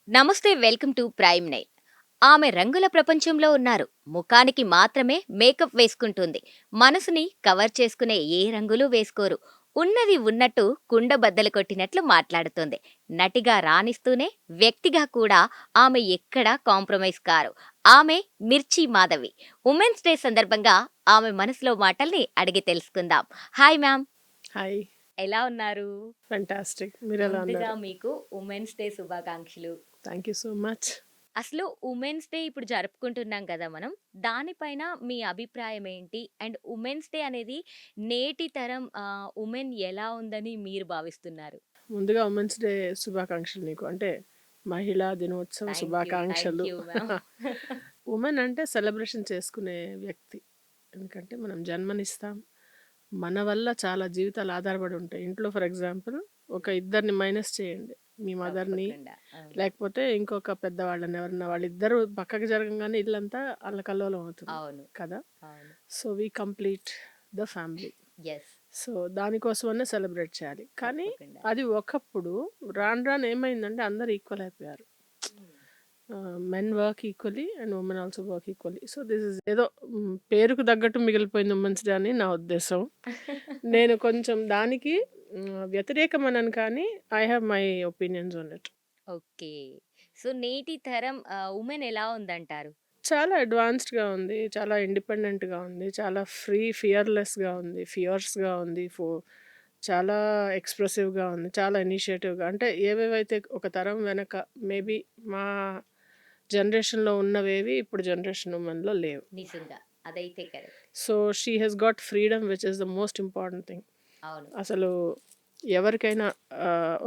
నమస్తే welcome to prime night. ఆమె రంగుల ప్రపంచంలో ఉన్నారు. ముఖానికి మాత్రమే మేకప్ వేసుకుంటుంది. మనసుని కవర్ చేసుకునే ఏ రంగులు వేసుకోరు. ఉన్నది ఉన్నట్టు కుండ బద్దలు కొట్టినట్లు మాట్లాడుతుంది. నటిగా రాణిస్తూనే వ్యక్తిగా కూడా ఆమె ఎక్కడా కాంప్రమైజ్ కారు. ఆమె మిర్చి మాధవి. ఉమెన్స్ డే సందర్భంగా ఆమె మనసులో మాటల్ని అడిగి తెలుసుకుందాం. Hi ma'am, hi. ఎలా ఉన్నారు? ఫెంటాస్టిక్. మీరెలా ముందుగా ఉన్నారు? మీకు ఉమెన్స్ డే శుభాకాంక్షలు. Thank you so much. అసలు ఉమెన్స్ డే ఇప్పుడు జరుపుకుంటున్నాం కదా మనం. దానిపైన మీ అభిప్రాయం ఏంటి? అండ్ ఉమెన్స్ డే అనేది నేటి తరం ఉమెన్ ఎలా ఉందని మీరు భావిస్తున్నారు? ముందుగా ఉమెన్స్ డే శుభాకాంక్షలు నీకు. అంటే మహిళా దినోత్సవ థ్యాంక్ శుభాకాంక్షలు. You ma'am. ఉమెన్ అంటే సెలబ్రేషన్ చేసుకునే వ్యక్తి. ఎందుకంటే మనం జన్మనిస్తాం. మన వల్ల చాలా జీవితాలు ఆధారపడి ఉంటాయి. ఇంట్లో ఫర్ ఎగ్జాంపుల్ ఒక ఇద్దరిని మైనస్ చేయండి. మీ మదర్‌ని, తప్పకుండా. అవును. లేకపోతే ఇంకొక పెద్దవాళ్ళని ఎవరన్నా వాళ్ళిద్దరూ పక్కకి జరగంగానే ఇల్లంతా అల్లకల్లోలం అవుతుంది అవును. కదా! అవును. So, we complete the family. Yes. So, దానికోసమనే సెలబ్రేట్ చేయాలి. కానీ తప్పకుండా. అది ఒకప్పుడు రాను రాను ఏమైందంటే అందరూ ఈక్వల్ అయిపోయారు. హ్మ్. Men work equally and women also work equally. So, this is ఏదో పేరుకు తగ్గట్టు మిగిలిపోయింది ఉమెన్స్ డే అని నా ఉద్దేశం. నేను కొంచెం దానికి వ్యతిరేకమనను కానీ I have my opinions on it. Okay. So, నేటి తరం ఉమెన్ ఎలా ఉందంటారు? చాలా అడ్వాన్స్డ్‌గా ఉంది. చాలా ఇండిపెండెంట్‌గా ఉంది. చాలా ఫియర్‌లెస్‌గా ఉంది. ఫియర్స్‌గా ఉంది. చాలా ఎక్స్‌ప్రెసివ్‌గా ఉంది. చాలా ఇనిషియేటివ్‌గా అంటే ఏవేవైతే ఒక తరం వెనక మేబీ మా జనరేషన్‌లో ఉన్నవేవి ఇప్పుడు జనరేషన్ ఉమెన్‌లో లేవు. నిజంగా. అదైతే correct. So, she has got freedom which is the most important thing. అవును. అసలు ఎవరికైనా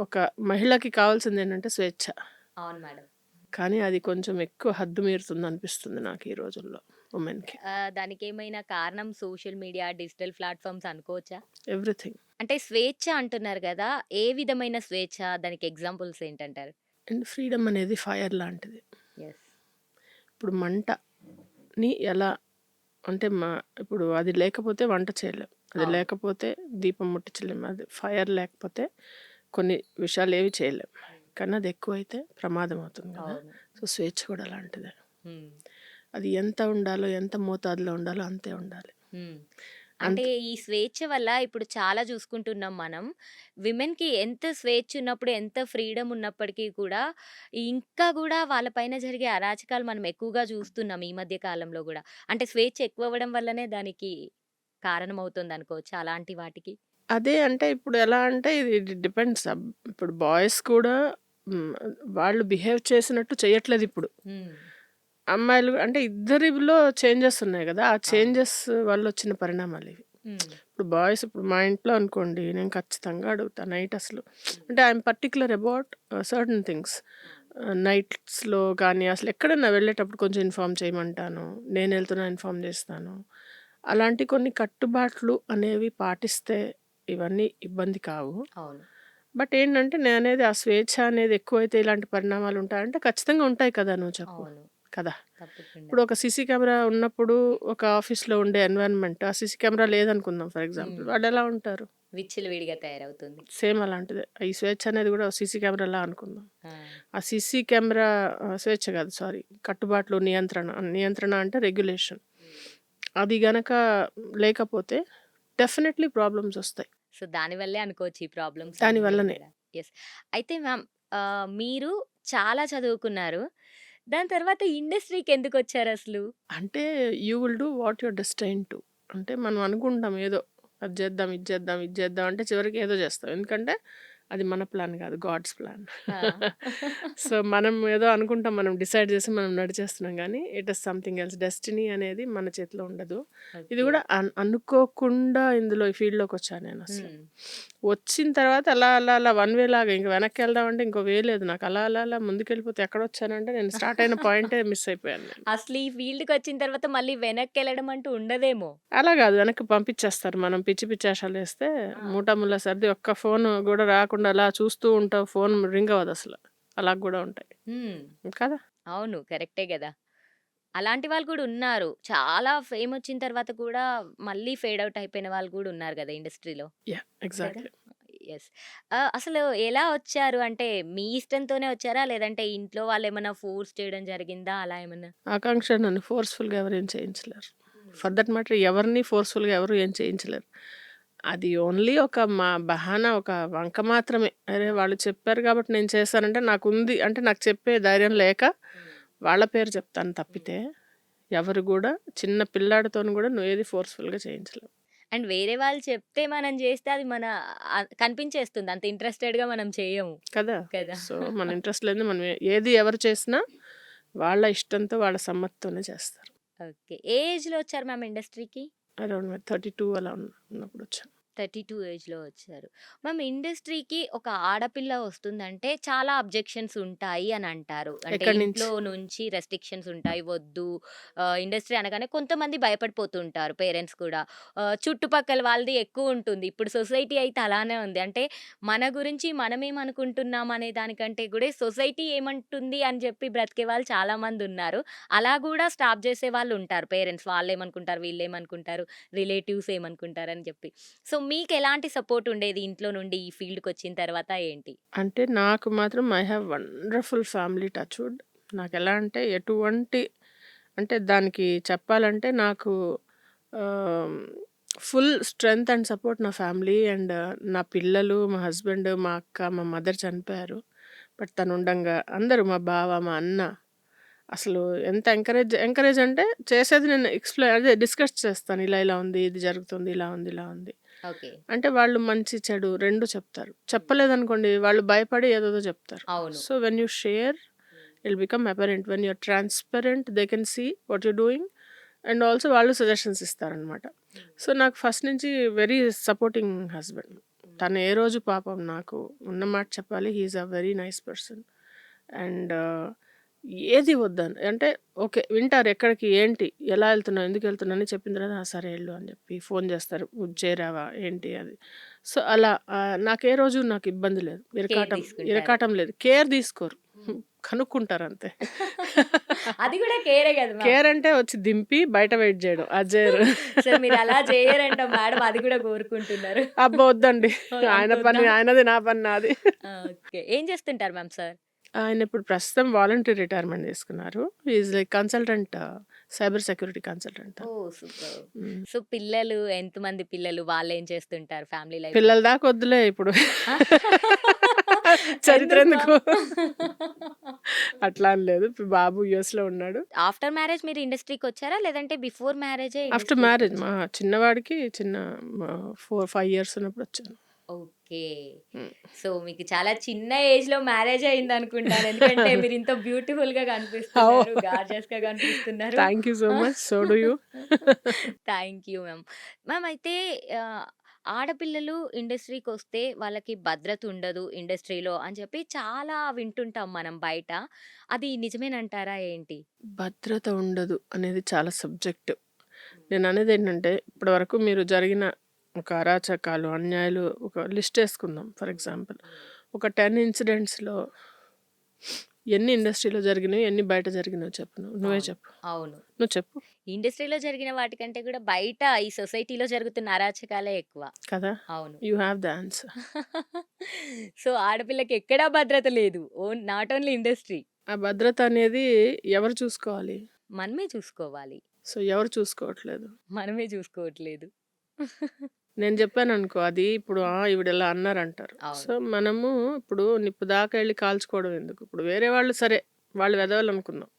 ఒక మహిళకి కావాల్సిందేంటంటే స్వేచ్ఛ. అవును మేడం. కానీ అది కొంచెం ఎక్కువ హద్దు మీరుతుందనిపిస్తుంది నాకు ఈ రోజుల్లో ఉమెన్‌కి. దానికేమైనా కారణం సోషల్ మీడియా, డిజిటల్ ప్లాట్‌ఫార్మ్స్ అనుకోవచ్చా? ఎవ్రీథింగ్. అంటే స్వేచ్ఛ అంటున్నారు గదా! ఏ విధమైన స్వేచ్ఛ? దానికి ఎగ్జాంపుల్స్ ఏంటంటారు? అండ్ ఫ్రీడమ్ అనేది ఫైర్ లాంటిది. యెస్. ఇప్పుడు మంటని ఎలా అంటే ఇప్పుడు అది లేకపోతే వంట చేయలేం. అది అవును. లేకపోతే దీపం ముట్టించలేం. అది ఫైర్ లేకపోతే కొన్ని విషయాలేవి చేయలేం. కానీ అది ఎక్కువైతే ప్రమాదం అవుతుంది కదా! అవును. సో, స్వేచ్ఛ కూడా అలాంటిదే. హ్మ్. అది ఎంత ఉండాలో, ఎంత మోతాదులో ఉండాలో అంతే ఉండాలి. హ్మ్. అంత అంటే ఈ స్వేచ్ఛ వల్ల ఇప్పుడు చాలా చూసుకుంటున్నాం మనం. విమెన్‌కి ఎంత స్వేచ్ఛ ఉన్నప్పుడు, ఎంత ఫ్రీడమ్ ఉన్నప్పటికీ కూడా, ఇంకా గూడా వాళ్ళ పైన జరిగే అరాచకాలు మనం ఎక్కువగా చూస్తున్నాం ఈ మధ్య కాలంలో గూడా. అంటే స్వేచ్ఛ ఎక్కువవ్వడం వల్లనే దానికి కారణమవుతుందనుకోవచ్చా అలాంటి వాటికి? అదే అంటే ఇప్పుడు ఎలా అంటే ఇది డిపెండ్స్. ఇప్పుడు బాయ్స్ కూడా హ్మ్. వాళ్ళు బిహేవ్ చేసినట్టు చేయట్లేదిప్పుడు. హ్మ్. అమ్మాయిలు అంటే ఇద్దరిలో చేంజెస్ ఉన్నాయి గదా! ఆ అవును. చేంజెస్ వల్లొచ్చిన పరిణామాలివి. హ్మ్. ఇప్పుడు మా ఇంట్లో అనుకోండి నేను ఖచ్చితంగా అడుగుతా నైట్ అసలు. అంటే I'm particular about certain things. నైట్స్‌లో కానీ అసలెక్కడన్నా వెళ్ళేటప్పుడు కొంచెం ఇన్ఫార్మ్ చేయమంటాను. నేనెళ్తున్నా ఇన్ఫార్మ్ జేస్తాను. అలాంటి కొన్ని కట్టుబాట్లు అనేవి పాటిస్తే ఇవన్నీ ఇబ్బంది కావు. అవును. బట్ ఏంటంటే నేననేది ఆ స్వేచ్ఛ అనేది ఎక్కువైతే ఇలాంటి పరిణామాలు ఉంటాయంటే ఖచ్చితంగా ఉంటాయి కదా! నువ్వు చెప్పు. అవును. కదా! తప్పకుండా. ఇప్పుడు ఒక సీసీ కెమెరా ఉన్నప్పుడు ఒక ఆఫీస్‌లో ఉండే ఎన్విరాన్మెంట్ ఆ సీసీ కెమెరా లేదనుకుందాం ఫర్ ఎగ్జాంపుల్. హ్మ్. వాళ్ళెలా ఉంటారు? విచ్చలవిడిగా తయారవుతుంది. సేమ్ అలాంటిదే. ఈ స్వేచ్ఛ అనేది కూడా సీసీ కెమెరాలా అనుకుందాం. ఆ! ఆ సీసీ కెమెరా స్వేచ్ఛ కాదు సారీ. కట్టుబాట్లు, నియంత్రణ. నియంత్రణ అంటే రెగ్యులేషన్. అది గనక లేకపోతే డెఫినెట్‌లీ ప్రాబ్లమ్స్ ఒస్తాయి. సో, దానివల్లే అనుకోవచ్చు ఈ ప్రాబ్లమ్స్ దాని అన్నీ వల్లనే. గూడా. యెస్. అయితే మ్యామ్, మీరు చాలా చదువుకున్నారు. దాని తర్వాత ఇండస్ట్రీకెందుకొచ్చారసలు? అంటే you will do what you're destined to. అంటే మనం అనుకుంటాం ఏదో అది చేద్దాం, ఇది చేద్దాం, ఇది చేద్దాం అంటే చివరికి ఏదో చేస్తాం. ఎందుకంటే అది మన ప్లాన్ కాదు గాడ్స్ ప్లాన్. ఆ! సో, మనం ఏదో అనుకుంటాం మనం డిసైడ్ చేసి మనం నడిచేస్తున్నాం గానీ it is something else. Destiny అనేది మన చేతిలో ఉండదు. ఇది ఓకే. కూడా అనుకోకుండా ఇందులో ఈ ఫీల్డ్‌లోకొచ్చా నేనసలు. హ్మ్. వచ్చిన తర్వాత అలా, అలా, అలా వన్ వే లాగా ఇంక వెనక్కెళ్దామంటే ఇంకో వే లేదు నాకు. అలా, అలా, అలా ముందుకెళ్ళిపోతే ఎక్కడొచ్చానంటే నేను స్టార్ట్ అయిన పాయింటే మిస్ అయిపోయాను నేను. అసలు ఈ ఫీల్డ్‌కొచ్చిన తర్వాత మళ్ళీ వెనక్కెళ్ళడం అంటూ ఉండదేమో! అలా గాదు. వెనక్కి పంపించేస్తారు. మనం పిచ్చి పిచ్చి ఏషాలేస్తే ఆ! మూటా ముల్లా సర్ది ఒక్క ఫోను గూడా రాకుండా అలా చూస్తూ ఉంటావు. ఫోన్ రింగ్ అవ్వదసల. అలా గూడా ఉంటాయి. హ్మ్. కదా! అవును. కరెక్టే గదా! అలాంటి వాళ్ళు కూడా ఉన్నారు. చాలా ఫేమొచ్చిన తర్వాత కూడా మళ్ళీ ఫేడ్ ఔట్ అయిపోయిన వాళ్ళు కూడా ఉన్నారు గదా ఇండస్ట్రీలో. యాహ్! కదా! ఎగ్జాక్ట్‌లీ. యెస్. అసలు ఎలా వచ్చారు? అంటే మీ ఇష్టంతోనే వచ్చారా? లేదంటే ఇంట్లో వాళ్ళేమన్నా ఫోర్స్ చేయడం జరిగిందా? అలా ఏమన్నా? ఆకాంక్ష నన్ను ఫోర్స్‌ఫుల్‌గా ఎవరు ఏం చేయించలేరు. ఫర్ దట్ మ్యాటర్ ఎవరిని ఫోర్స్‌ఫుల్‌గా ఎవరు ఏం చేయించలేరు. అది ఓన్లీ ఒక మా బహానా, ఒక వంక మాత్రమే. అరే! వాళ్ళు చెప్పారు కాబట్టి నేను చేశానంటే నాకుంది అంటే నాకు చెప్పే ధైర్యం లేక వాళ్ళ పేరు చెప్తాను తప్పితే, ఎవరు గూడా చిన్న పిల్లాడితోని గూడా నువ్వేది ఫోర్స్‌ఫుల్‌గా చేయించలేవు. అండ్ వేరే వాళ్ళు చెప్తే మనం జేస్తే అది మన కనిపించేస్తుంది. అంత ఇంట్రెస్టెడ్‌గా మనం చెయ్యము కదా! కదా! సో, మన ఇంట్రెస్ట్ లేనిదే మనం ఏది ఎవరు చేసినా వాళ్ళ ఇష్టంతో, వాళ్ళ సమ్మతితోనే చేస్తారు. ఓకే. ఏ ఏజ్‌లో వచ్చారు మ్యామ్ ఇండస్ట్రీకి? అరౌండ్ 32 అలా ఉన్నప్పుడొచ్చాను. 32 ఏజ్‌లో వచ్చారు. మ్యామ్ ఇండస్ట్రీకి ఒక ఆడపిల్ల వస్తుందంటే చాలా అబ్జెక్షన్స్ ఉంటాయి అని అంటారు. అంటే ఎక్కడి నుంచి? ఇంట్లో నుంచి రెస్ట్రిక్షన్స్ ఉంటాయి. వద్దు ఇండస్ట్రీ అనగానే కొంతమంది భయపడిపోతుంటారు పేరెంట్స్ కూడా. చుట్టుపక్కల వాళ్ళది ఎక్కువుంటుంది. ఇప్పుడు సొసైటీ అయితే అలానే ఉంది. అంటే మన గురించి మనమేమనుకుంటున్నాం అనే దానికంటే కూడా సొసైటీ ఏమంటుంది అని చెప్పి బ్రతికే వాళ్ళు చాలామందున్నారు. అలా గూడా స్టాప్ జేసేవాళ్ళుంటారు పేరెంట్స్. వాళ్ళేమనుకుంటారు, వీళ్ళేమనుకుంటారు, రిలేటివ్స్ ఏమనుకుంటారని జెప్పి. సో, మీకెలాంటి సపోర్ట్ ఉండేది ఇంట్లో నుండి ఈ ఫీల్డ్‌కొచ్చిన తర్వాత ఏంటి? అంటే నాకు మాత్రం I have wonderful family touch wood. నాకెలా అంటే ఎటువంటి అంటే దానికి చెప్పాలంటే నాకు ఆహ్, ఫుల్ స్ట్రెంత్ అండ్ సపోర్ట్ నా ఫ్యామిలీ అండ్ నా పిల్లలు, మా హస్బెండ్, మా అక్క, మా మదర్ చనిపోయారు. బట్ తనుండంగా అందరూ మా బావ, మా అన్న అసలు ఎంత ఎంకరేజ్ అంటే చేసేది నేను అదే డిస్కస్ చేస్తాను. ఇలా ఇలా ఉంది, ఇది జరుగుతుంది, ఇలా ఉంది, ఇలా ఉంది. ఓకే. అంటే వాళ్ళు మంచి, చెడు 2 చెప్తారు. చెప్పలేదనుకోండి వాళ్ళు భయపడి ఏదేదో చెప్తారు. అవును. So, when you share it become apparent. When you are transparent they can see what you doing and also వాళ్ళు సజెషన్స్ ఇస్తారనమాట. సో, నాకు ఫస్ట్ నుంచి వెరీ సపోర్టింగ్ హస్బెండ్. తను ఏ రోజు పాపం నాకు ఉన్న మాట చెప్పాలి. He is a very nice person. And ఏది వద్దని అంటే ఓకే. వింటారు ఎక్కడికి, ఏంటి, ఎలా ఎళ్తున్నావు, ఎందుకెళ్తున్నావు అని చెప్పిన తర్వాత "ఆ! సరే ఎళ్ళు" అని చెప్పి ఫోన్ చేస్తారు. చేరావా? ఏంటి అది. సో, అలా నాకే రోజు నాకు ఇబ్బంది లేదు. కేర్ తీసుకుంటారు. ఇరకాటం లేదు. కేర్ తీసుకోరు. కనుక్కుంటారంతే. అది గూడా కేరే గదా మ్యామ్. కేర్ అంటే వచ్చి దింపి బయట వెయిట్ చేయడం. అది చేయరు. సో, మీరలా జేయరంట మేడం అది గూడా కోరుకుంటున్నారు. అబ్బా! వద్దండి. ఆయన పని అంతొద్దా? ఆయనది. నా పని నాది. ఓకే. ఏం చేస్తుంటారు మ్యామ్ సార్? ఆయన ఇప్పుడు ప్రస్తుతం వాలంటరీ రిటైర్మెంట్ తీసుకున్నారు. He is like consultant cyber security consultant. Oh! Super. హ్మ్. సో, పిల్లలు ఎంతమంది పిల్లలు? వాళ్ళేం చేస్తుంటారు ఫ్యామిలీ లైఫ్‌లో? పిల్లల దాకా వద్దులే ఇప్పుడు. ఆ! చరిత్ర ఎందుకు ఎందుకు? మ్యామ్? అట్లా అని లేదు. ఇప్పుడు బాబు యూఎస్‌లో ఉన్నాడు. ఆఫ్టర్ మ్యారేజ్ మీరు ఇండస్ట్రీకొచ్చారా? లేదంటే బిఫోర్ మ్యారేజే ఆఫ్టర్ మ్యారేజ్ ఇండస్ట్రీకొచ్చారా? మా చిన్నవాడికి 4, 5 ఇయర్స్ ఉన్నప్పుడు వచ్చాను. ఓకే. హ్మ్. సో, మీకు చాలా చిన్న ఏజ్‌లో మ్యారేజ్ అయిందనుకుంటాను. ఎందుకంటే మీరింత బ్యూటిఫుల్‌గా ఓహ్! కనిపిస్తున్నారు. గార్జియస్‌గా కనిపిస్తున్నారు. Thank you so much. So do you. Thank you ma'am. Ma'am అయితే ఆహ్, ఆడపిల్లలు ఇండస్ట్రీకొస్తే వాళ్ళకి భద్రత ఉండదు ఇండస్ట్రీలో అని చెప్పి చాలా వింటుంటాం మనం బయట. అది నిజమేనంటారా ఏంటి? భద్రత ఉండదు అనేది చాలా సబ్జెక్టివ్. నేననేదేంటంటే ఇప్పటివరకు మీరు జరిగిన ఒక అరాచకాలు, అన్యాయాలు ఒక లిస్ట్ ఏసుకుందాం ఫర్ ఎగ్జాంపుల్. ఒక 10 ఇన్సిడెంట్స్‌లో ఎన్ని ఇండస్ట్రీలో జరిగినయి, ఎన్ని బయట జరిగినాయో చెప్పు నువ్వే అవును. చెప్పు. అవును. నువ్వు చెప్పు. ఇండస్ట్రీలో జరిగిన వాటికంటే కూడా బయట ఈ సొసైటీలో జరుగుతున్న అరాచకాలే ఎక్కువ. కదా! అవును. You have the answer. So, ఆడపిల్లకి ఎక్కడా భద్రత లేదు. Not only industry. ఆ భద్రత అనేది ఎవరు చూసుకోవాలి? మనమే చూసుకోవాలి. సో, ఎవరు చూసుకోవట్లేదు. మనమే చూసుకోవట్లేదు. నేను జెప్పాననుకో అది ఇప్పుడు ఈవిడిలా అన్నారంటారు. సో, అవును. మనము ఇప్పుడు నిప్పు దాకా ఎళ్లి కాల్చుకోవడం ఎందుకు? ఇప్పుడు వేరే వాళ్ళు సరే, వాళ్ళు వెధవలనుకుందాం.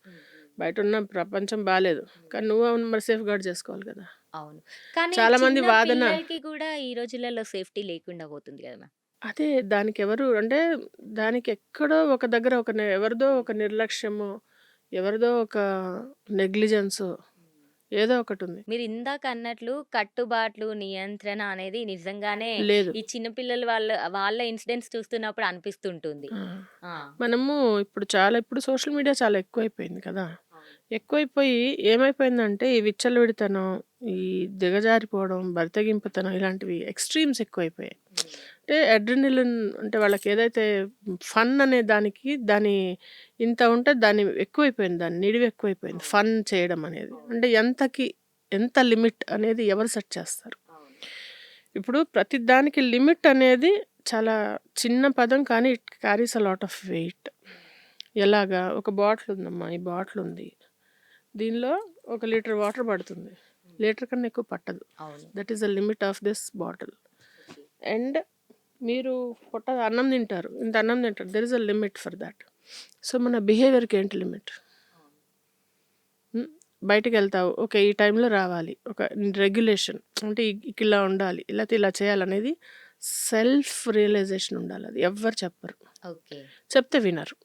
బయటున్న ప్రపంచం బాలేదు. కానీ నువ్వు మరి సేఫ్‌గార్డ్ చేసుకోవాలి కదా! అవును. కానీ చాలామంది చిన్న వాదన పిల్లలకి కూడా ఈ రోజులలో సేఫ్టీ లేకుండా పోతుంది కదా మ్యామ్. అదే దానికెవరు అంటే దానికెక్కడో ఒక దగ్గర ఎవరిదో ఒక నిర్లక్ష్యమో, ఎవరిదో ఒక నెగ్లిజెన్సో ఏదో ఒకటుంది. మీరు ఇందాక అన్నట్లు కట్టుబాట్లు, నియంత్రణ అనేది నిజంగానే లేదు. ఈ చిన్న పిల్లలు వాళ్ళ ఇన్సిడెంట్స్ చూస్తున్నప్పుడు అనిపిస్తుంటుంది. ఆ! ఆ! మనము ఇప్పుడు సోషల్ మీడియా చాలా ఎక్కువైపోయింది కదా! అవును. ఎక్కువైపోయి ఏమైపోయిందంటే ఈ విచ్చలవిడితనం, ఈ దిగజారిపోవడం, బరితెగింపుతనం ఇలాంటివి ఎక్స్‌ట్రీమ్స్ ఎక్కువైపోయాయి. హ్మ్. అంటే అడ్రినలిన్ అంటే వాళ్ళకేదైతే ఫన్ అనే దాని ఇంత ఉంటే దాని ఎక్కువైపోయింది. దాని నిడివి ఎక్కువైపోయింది. అవును. ఫన్ చేయడం అనేది. అవును. అంటే ఎంత లిమిట్ అనేది ఎవరు సెట్ చేస్తారు. అవును. ఇప్పుడు ప్రతి దానికి లిమిట్ అనేది చాలా చిన్న పదం కానీ it carries a lot of weight. ఎలాగా? ఒక బాటిల్ ఉందమ్మా. ఈ బాటిల్ ఉంది. దీనిలో 1 లీటర్ వాటర్ పడుతుంది. లీటర్ కన్నా ఎక్కువ పట్టదు. అవును. That is the limit of this bottle. And మీరు అన్నం తింటారు. ఇంత అన్నం తింటారు. There is a limit for that. So మన బిహేవియర్కి ఏంటి లిమిట్? బయటికి వెళ్తావు, ఓకే, ఈ టైంలో రావాలి, ఒక రెగ్యులేషన్ అంటే ఇలా ఉండాలి, లేకపోతే ఇలా చేయాలనేది సెల్ఫ్ రియలైజేషన్ ఉండాలి. అది ఎవ్వరు చెప్పరు. ఓకే. చెప్తే వినరు.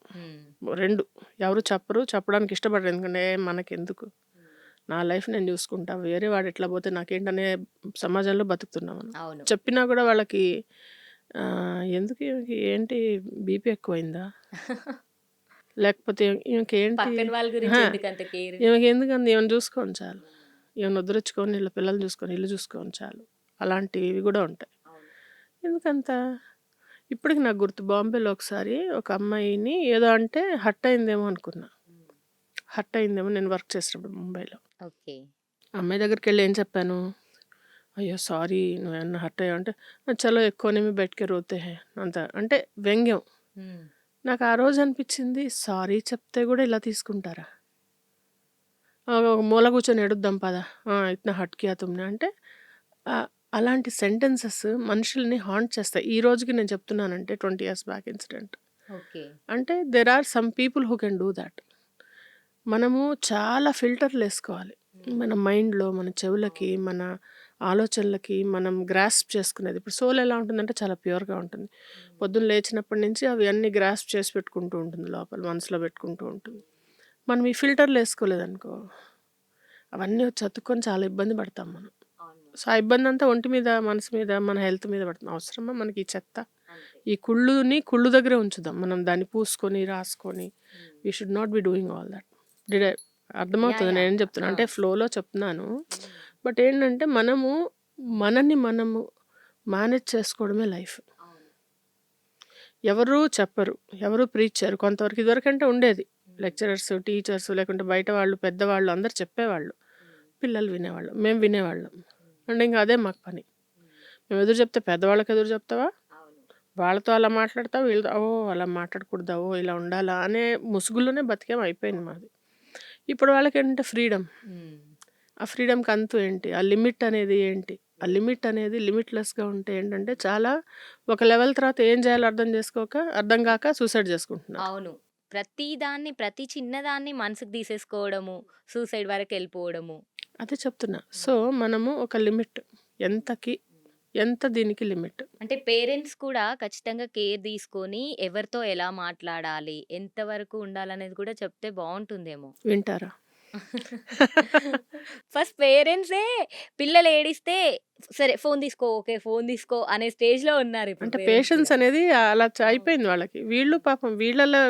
రెండు ఎవరు చెప్పరు, చెప్పడానికి ఇష్టపడరు. ఎందుకంటే మనకెందుకు, నా లైఫ్ నేను చూసుకుంటా, వేరే వాడు ఎట్లా పోతే నాకేంటనే సమాజంలో బతుకుతున్నాం మనం. అవును. చెప్పినా కూడా వాళ్ళకి ఎందుకు ఈమెకి ఏంటి బీపీ ఎక్కువైందా, లేకపోతే ఈమెకేంటి, పక్కన వాళ్ళ గురించి ఎందుకంత కేర్? ఈమెకి ఎందుకంది, ఈమెను చూసుకోని చాలు, ఈమెను వదిలించుకొని వీళ్ళ పిల్లలు చూసుకొని ఇల్లు చూసుకొని చాలు. అలాంటివి కూడా ఉంటాయి. ఎందుకంత? ఇప్పటికి నాకు గుర్తు, బాంబేలో ఒకసారి ఒక అమ్మాయిని ఏదో అంటే హర్ట్ అయిందేమో అనుకున్నా. హర్ట్ అయిందేమో నేను వర్క్ చేసినప్పుడు ముంబైలో. ఓకే. అమ్మాయి దగ్గరికి వెళ్ళి ఏం చెప్పాను, అయ్యో సారీ నువ్వేమన్నా హర్ట్ అయ్యావు అంటే, చలో ఎక్కువనేమి బయటకే రోతే హే అంత అంటే వ్యంగ్యం. నాకు ఆ రోజు అనిపించింది, సారీ చెప్తే కూడా ఇలా తీసుకుంటారా, ఒక మూల కూర్చొని ఎడుద్దాం పదా, ఇట్నా హట్ కియా తుమ్నే అంటే, అలాంటి సెంటెన్సెస్ మనుషుల్ని హాంట్ చేస్తాయి. ఈ రోజుకి నేను చెప్తున్నానంటే 20 years బ్యాక్ ఇన్సిడెంట్. ఓకే. అంటే there are some people who can do that. మనము చాలా ఫిల్టర్లు వేసుకోవాలి మన మైండ్లో, మన చెవులకి, మన ఆలోచనలకి. మనం గ్రాస్ప్ చేసుకునేది, ఇప్పుడు సోల్ ఎలా ఉంటుందంటే చాలా ప్యూర్గా ఉంటుంది. పొద్దున్న లేచినప్పటి నుంచి అవి అన్ని గ్రాస్ప్ చేసి పెట్టుకుంటూ ఉంటుంది, లోపల మనసులో పెట్టుకుంటూ ఉంటుంది. మనం ఈ ఫిల్టర్లు వేసుకోలేదనుకో, అవన్నీ వచ్చి అతుక్కొని చాలా ఇబ్బంది పడతాం మనం. సో ఆ ఇబ్బంది అంతా ఒంటి మీద, మనసు మీద, మన హెల్త్ మీద పడుతుంది. అవసరమా మనకి ఈ చెత్త? ఈ కుళ్ళు దగ్గరే ఉంచుదాం, మనం దాన్ని పూసుకొని రాసుకొని. We should not be doing all that. Did అర్థమవుతుంది నేను ఏం చెప్తున్నా అంటే, ఫ్లోలో చెప్తున్నాను. బట్ ఏంటంటే మనని మనము మేనేజ్ చేసుకోవడమే లైఫ్. ఎవరు చెప్పరు, ఎవరు ప్రీచ్ చేయరు. కొంతవరకు ఇదివరకంటే ఉండేది, లెక్చరర్స్, టీచర్స్, లేకుంటే బయట వాళ్ళు, పెద్దవాళ్ళు అందరు చెప్పేవాళ్ళు, పిల్లలు వినేవాళ్ళు, మేము వినేవాళ్ళం. అంటే ఇంకా అదే మాకు పని. మేము ఎదురు చెప్తే పెద్దవాళ్ళకి ఎదురు చెప్తావా, వాళ్ళతో అలా మాట్లాడతావు, వీళ్ళతో అలా మాట్లాడకూడదా, ఇలా ఉండాలా అనే ముసుగులోనే బతికేం అయిపోయింది మాది. ఇప్పుడు వాళ్ళకి ఏంటంటే ఫ్రీడమ్. ఆ ఫ్రీడమ్కి అంతు ఏంటి, ఆ లిమిట్ అనేది ఏంటి, ఆ లిమిట్ అనేది లిమిట్లెస్గా ఉంటే ఏంటంటే చాలా, ఒక లెవెల్ తర్వాత ఏం చేయాలో అర్థం కాక సూసైడ్ చేసుకుంటున్నారు. అవును. ప్రతి చిన్నదాన్ని మనసుకు తీసేసుకోవడము, సూసైడ్ వరకు వెళ్ళిపోవడము. అదే చెప్తున్నా. సో మనము ఒక లిమిట్, ఎంత దీనికి లిమిట్. అంటే పేరెంట్స్ కూడా ఖచ్చితంగా కేర్ తీసుకొని ఎవరితో ఎలా మాట్లాడాలి, ఎంతవరకు ఉండాలనేది కూడా చెప్తే బావుంటుందేమో. వింటారా? ఫస్ట్ పేరెంట్సే పిల్లలు ఏడిస్తే సరే ఫోన్ తీసుకో, ఓకే ఫోన్ తీసుకో అనే స్టేజ్‌లో ఉన్నారు ఇప్పుడు అంటే పేరెంట్స్ పేషెన్స్ కూడా. అనేది అలా అయిపోయింది వాళ్ళకి. వీళ్ళు పాపం వీళ్ళలో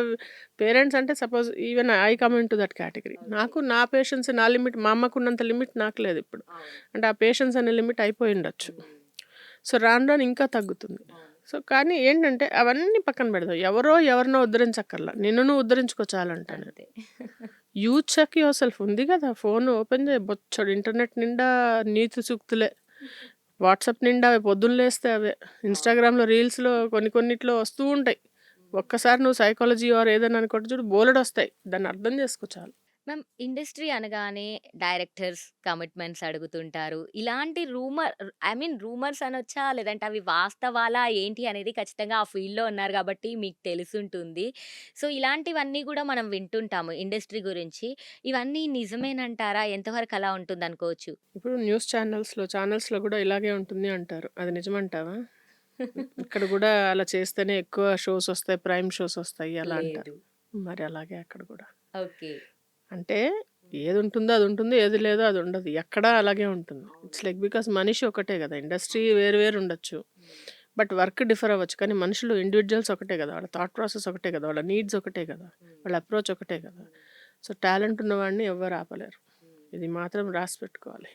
పేరెంట్స్ అంటే suppose even I come into that category. నాకు నా పేషెన్స్, నా లిమిట్, మా అమ్మకున్నంత లిమిట్ నాకు లేదు ఇప్పుడు. అంటే ఆ పేషెన్స్ అనే లిమిట్ అయిపోయి ఉండొచ్చు. సో రాను రాను ఇంకా తగ్గుతుంది. సో కానీ ఏంటంటే అవన్నీ పక్కన పెడదాం. ఎవరినో ఉద్ధరించక్కర్లా, నిన్ను నువ్వు ఉద్ధరించుకో చాలంటాను. అంతే. You check yourself. ఉంది కదా ఫోన్ ఓపెన్ చేయి, బొచ్చడు ఇంటర్నెట్ నిండా నీతి సూక్తులే, వాట్సాప్ నిండా అవి, పొద్దున్న లేస్తే అవే, ఇన్స్టాగ్రామ్లో రీల్స్లో కొన్నిట్లో వస్తూ ఉంటాయి. ఒక్కసారి నువ్వు సైకాలజీ ఆర్ ఏదైనా అనుకోండి చూడు, బోలెడు వస్తాయి. దాన్ని అర్థం చేసుకో చాలు. మ్యామ్, ఇండస్ట్రీ అనగానే డైరెక్టర్స్ కమిట్మెంట్స్ అడుగుతుంటారు. ఇలాంటి రూమర్స్ అనొచ్చా? లేదంటే అవి వాస్తవాలా ఏంటి అనేది ఖచ్చితంగా ఆ ఫీల్డ్‌లో ఉన్నారు గాబట్టి మీకు తెలిసుంటుంది. సో, ఇలాంటివన్నీ గూడా మనం వింటుంటాము ఇండస్ట్రీ గురించి. ఇవన్నీ నిజమేనంటారా? ఎంతవరకు అలా ఉంటుందనుకోవచ్చు? ఇప్పుడు న్యూస్ ఛానల్స్లో కూడా ఇలాగే ఉంటుంది అంటారు. అది నిజమంటావా? ఇక్కడ కూడా అలా చేస్తేనే ఎక్కువ షోస్ వస్తాయి, ప్రైమ్ షోస్ వస్తాయి అలా అంటారు. లేదు. మరి అలాగే అక్కడ కూడా. ఓకే. అంటే ఏది ఉంటుందో అది ఉంటుంది, ఏది లేదో అది ఉండదు. ఎక్కడా అలాగే ఉంటుంది. ఇట్స్ లైక్ బికాస్ మనిషి ఒకటే కదా, ఇండస్ట్రీ వేరు ఉండొచ్చు, బట్ వర్క్ డిఫర్ అవ్వచ్చు. కానీ మనుషులు ఇండివిజువల్స్ ఒకటే కదా, వాళ్ళ థాట్ ప్రాసెస్ ఒకటే కదా, వాళ్ళ నీడ్స్ ఒకటే కదా, వాళ్ళ అప్రోచ్ ఒకటే కదా. సో టాలెంట్ ఉన్నవాడిని ఎవ్వరు ఆపలేరు. ఇది మాత్రం రాసి పెట్టుకోవాలి.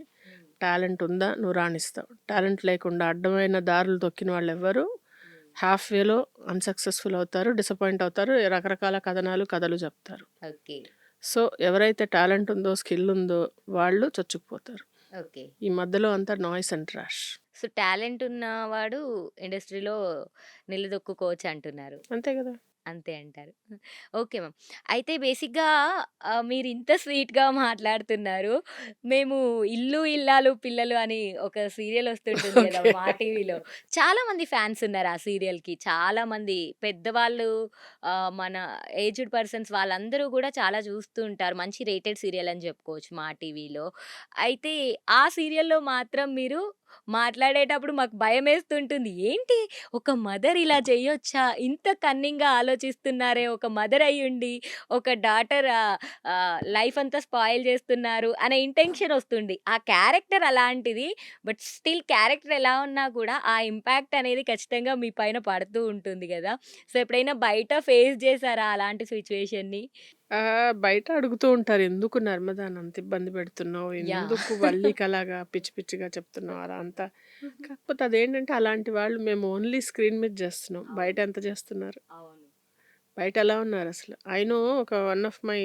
టాలెంట్ ఉందా నువ్వు రాణిస్తావు. టాలెంట్ లేకుండా అడ్డమైన దారులు తొక్కిన వాళ్ళు ఎవ్వరు హాఫ్ వేలో అన్సక్సెస్ఫుల్ అవుతారు, డిసప్పాయింట్ అవుతారు, రకరకాల కథలు చెప్తారు. ఓకే. సో ఎవరైతే టాలెంట్ ఉందో, స్కిల్ ఉందో వాళ్ళు చొచ్చుకుపోతారు. ఓకే. ఈ మధ్యలో అంతా noise and trash. So, talent ఉన్నవాడు ఇండస్ట్రీలో నిలదొక్కుకోవచ్చు అంటున్నారు. అంతే గదా! అంతే అంటారు. Okay ma'am. అయితే బేసిక్‌గా మీరింత స్వీట్‌గా మాట్లాడుతున్నారు. మేము 'ఇల్లు ఇల్లాలు పిల్లలు' అని ఒక సీరియల్ వస్తుంటుంది గదా! ఓకే. మా టీవీలో. చాలా మంది ఫ్యాన్స్ ఉన్నారు ఆ సీరియల్‌కి. చాలా మంది పెద్దవాళ్ళు మన ఏజ్డ్ పర్సన్స్ వాళ్ళందరూ గూడా చాలా చూస్తూ ఉంటారు. మంచి రేటెడ్ సీరియల్ అని చెప్పుకోవచ్చు మా టీవీలో. అయితే ఆ సీరియల్‌లో మాత్రం మీరు మాట్లాడేటప్పుడు మాకు భయమేస్తుంటుంది. ఏంటి ఒక మదర్ ఇలా చేయొచ్చా? ఇంత కన్నింగ్‌గా ఆలోచిస్తున్నారే ఒక మదర్ అయ్యుండి, ఒక డాటర్ లైఫ్ అంతా స్పాయిల్ చేస్తున్నారు అనే ఇంటెన్షన్ ఒస్తుంది. ఆ క్యారెక్టర్ అలాంటిది. బట్ స్టిల్ క్యారెక్టర్ ఎలా ఉన్నా కూడా ఆ ఇంపాక్ట్ అనేది ఖచ్చితంగా మీ పైన పడుతూ ఉంటుంది గదా! సో, ఎప్పుడైనా బయట ఫేస్ చేసారా అలాంటి సిట్యుయేషన్‌ని? బయట అడుగుతూ ఉంటారు. "ఎందుకు నర్మదాని అంత ఇబ్బంది పెడుతున్నావు? యాహ్! ఎందుకు వల్లికలాగా పిచ్చి పిచ్చిగా చెప్తున్నావు?" అలా అంతా. కాకపోతే అదేంటంటే అలాంటి వాళ్ళు మేము ఓన్లీ స్క్రీన్ మీద చేస్తున్నాం. బయట అవును. ఎంత చేస్తున్నారు? అవును. బయట ఎలా ఉన్నారసలు? ఐ నో ఒక వన్ ఆఫ్ మై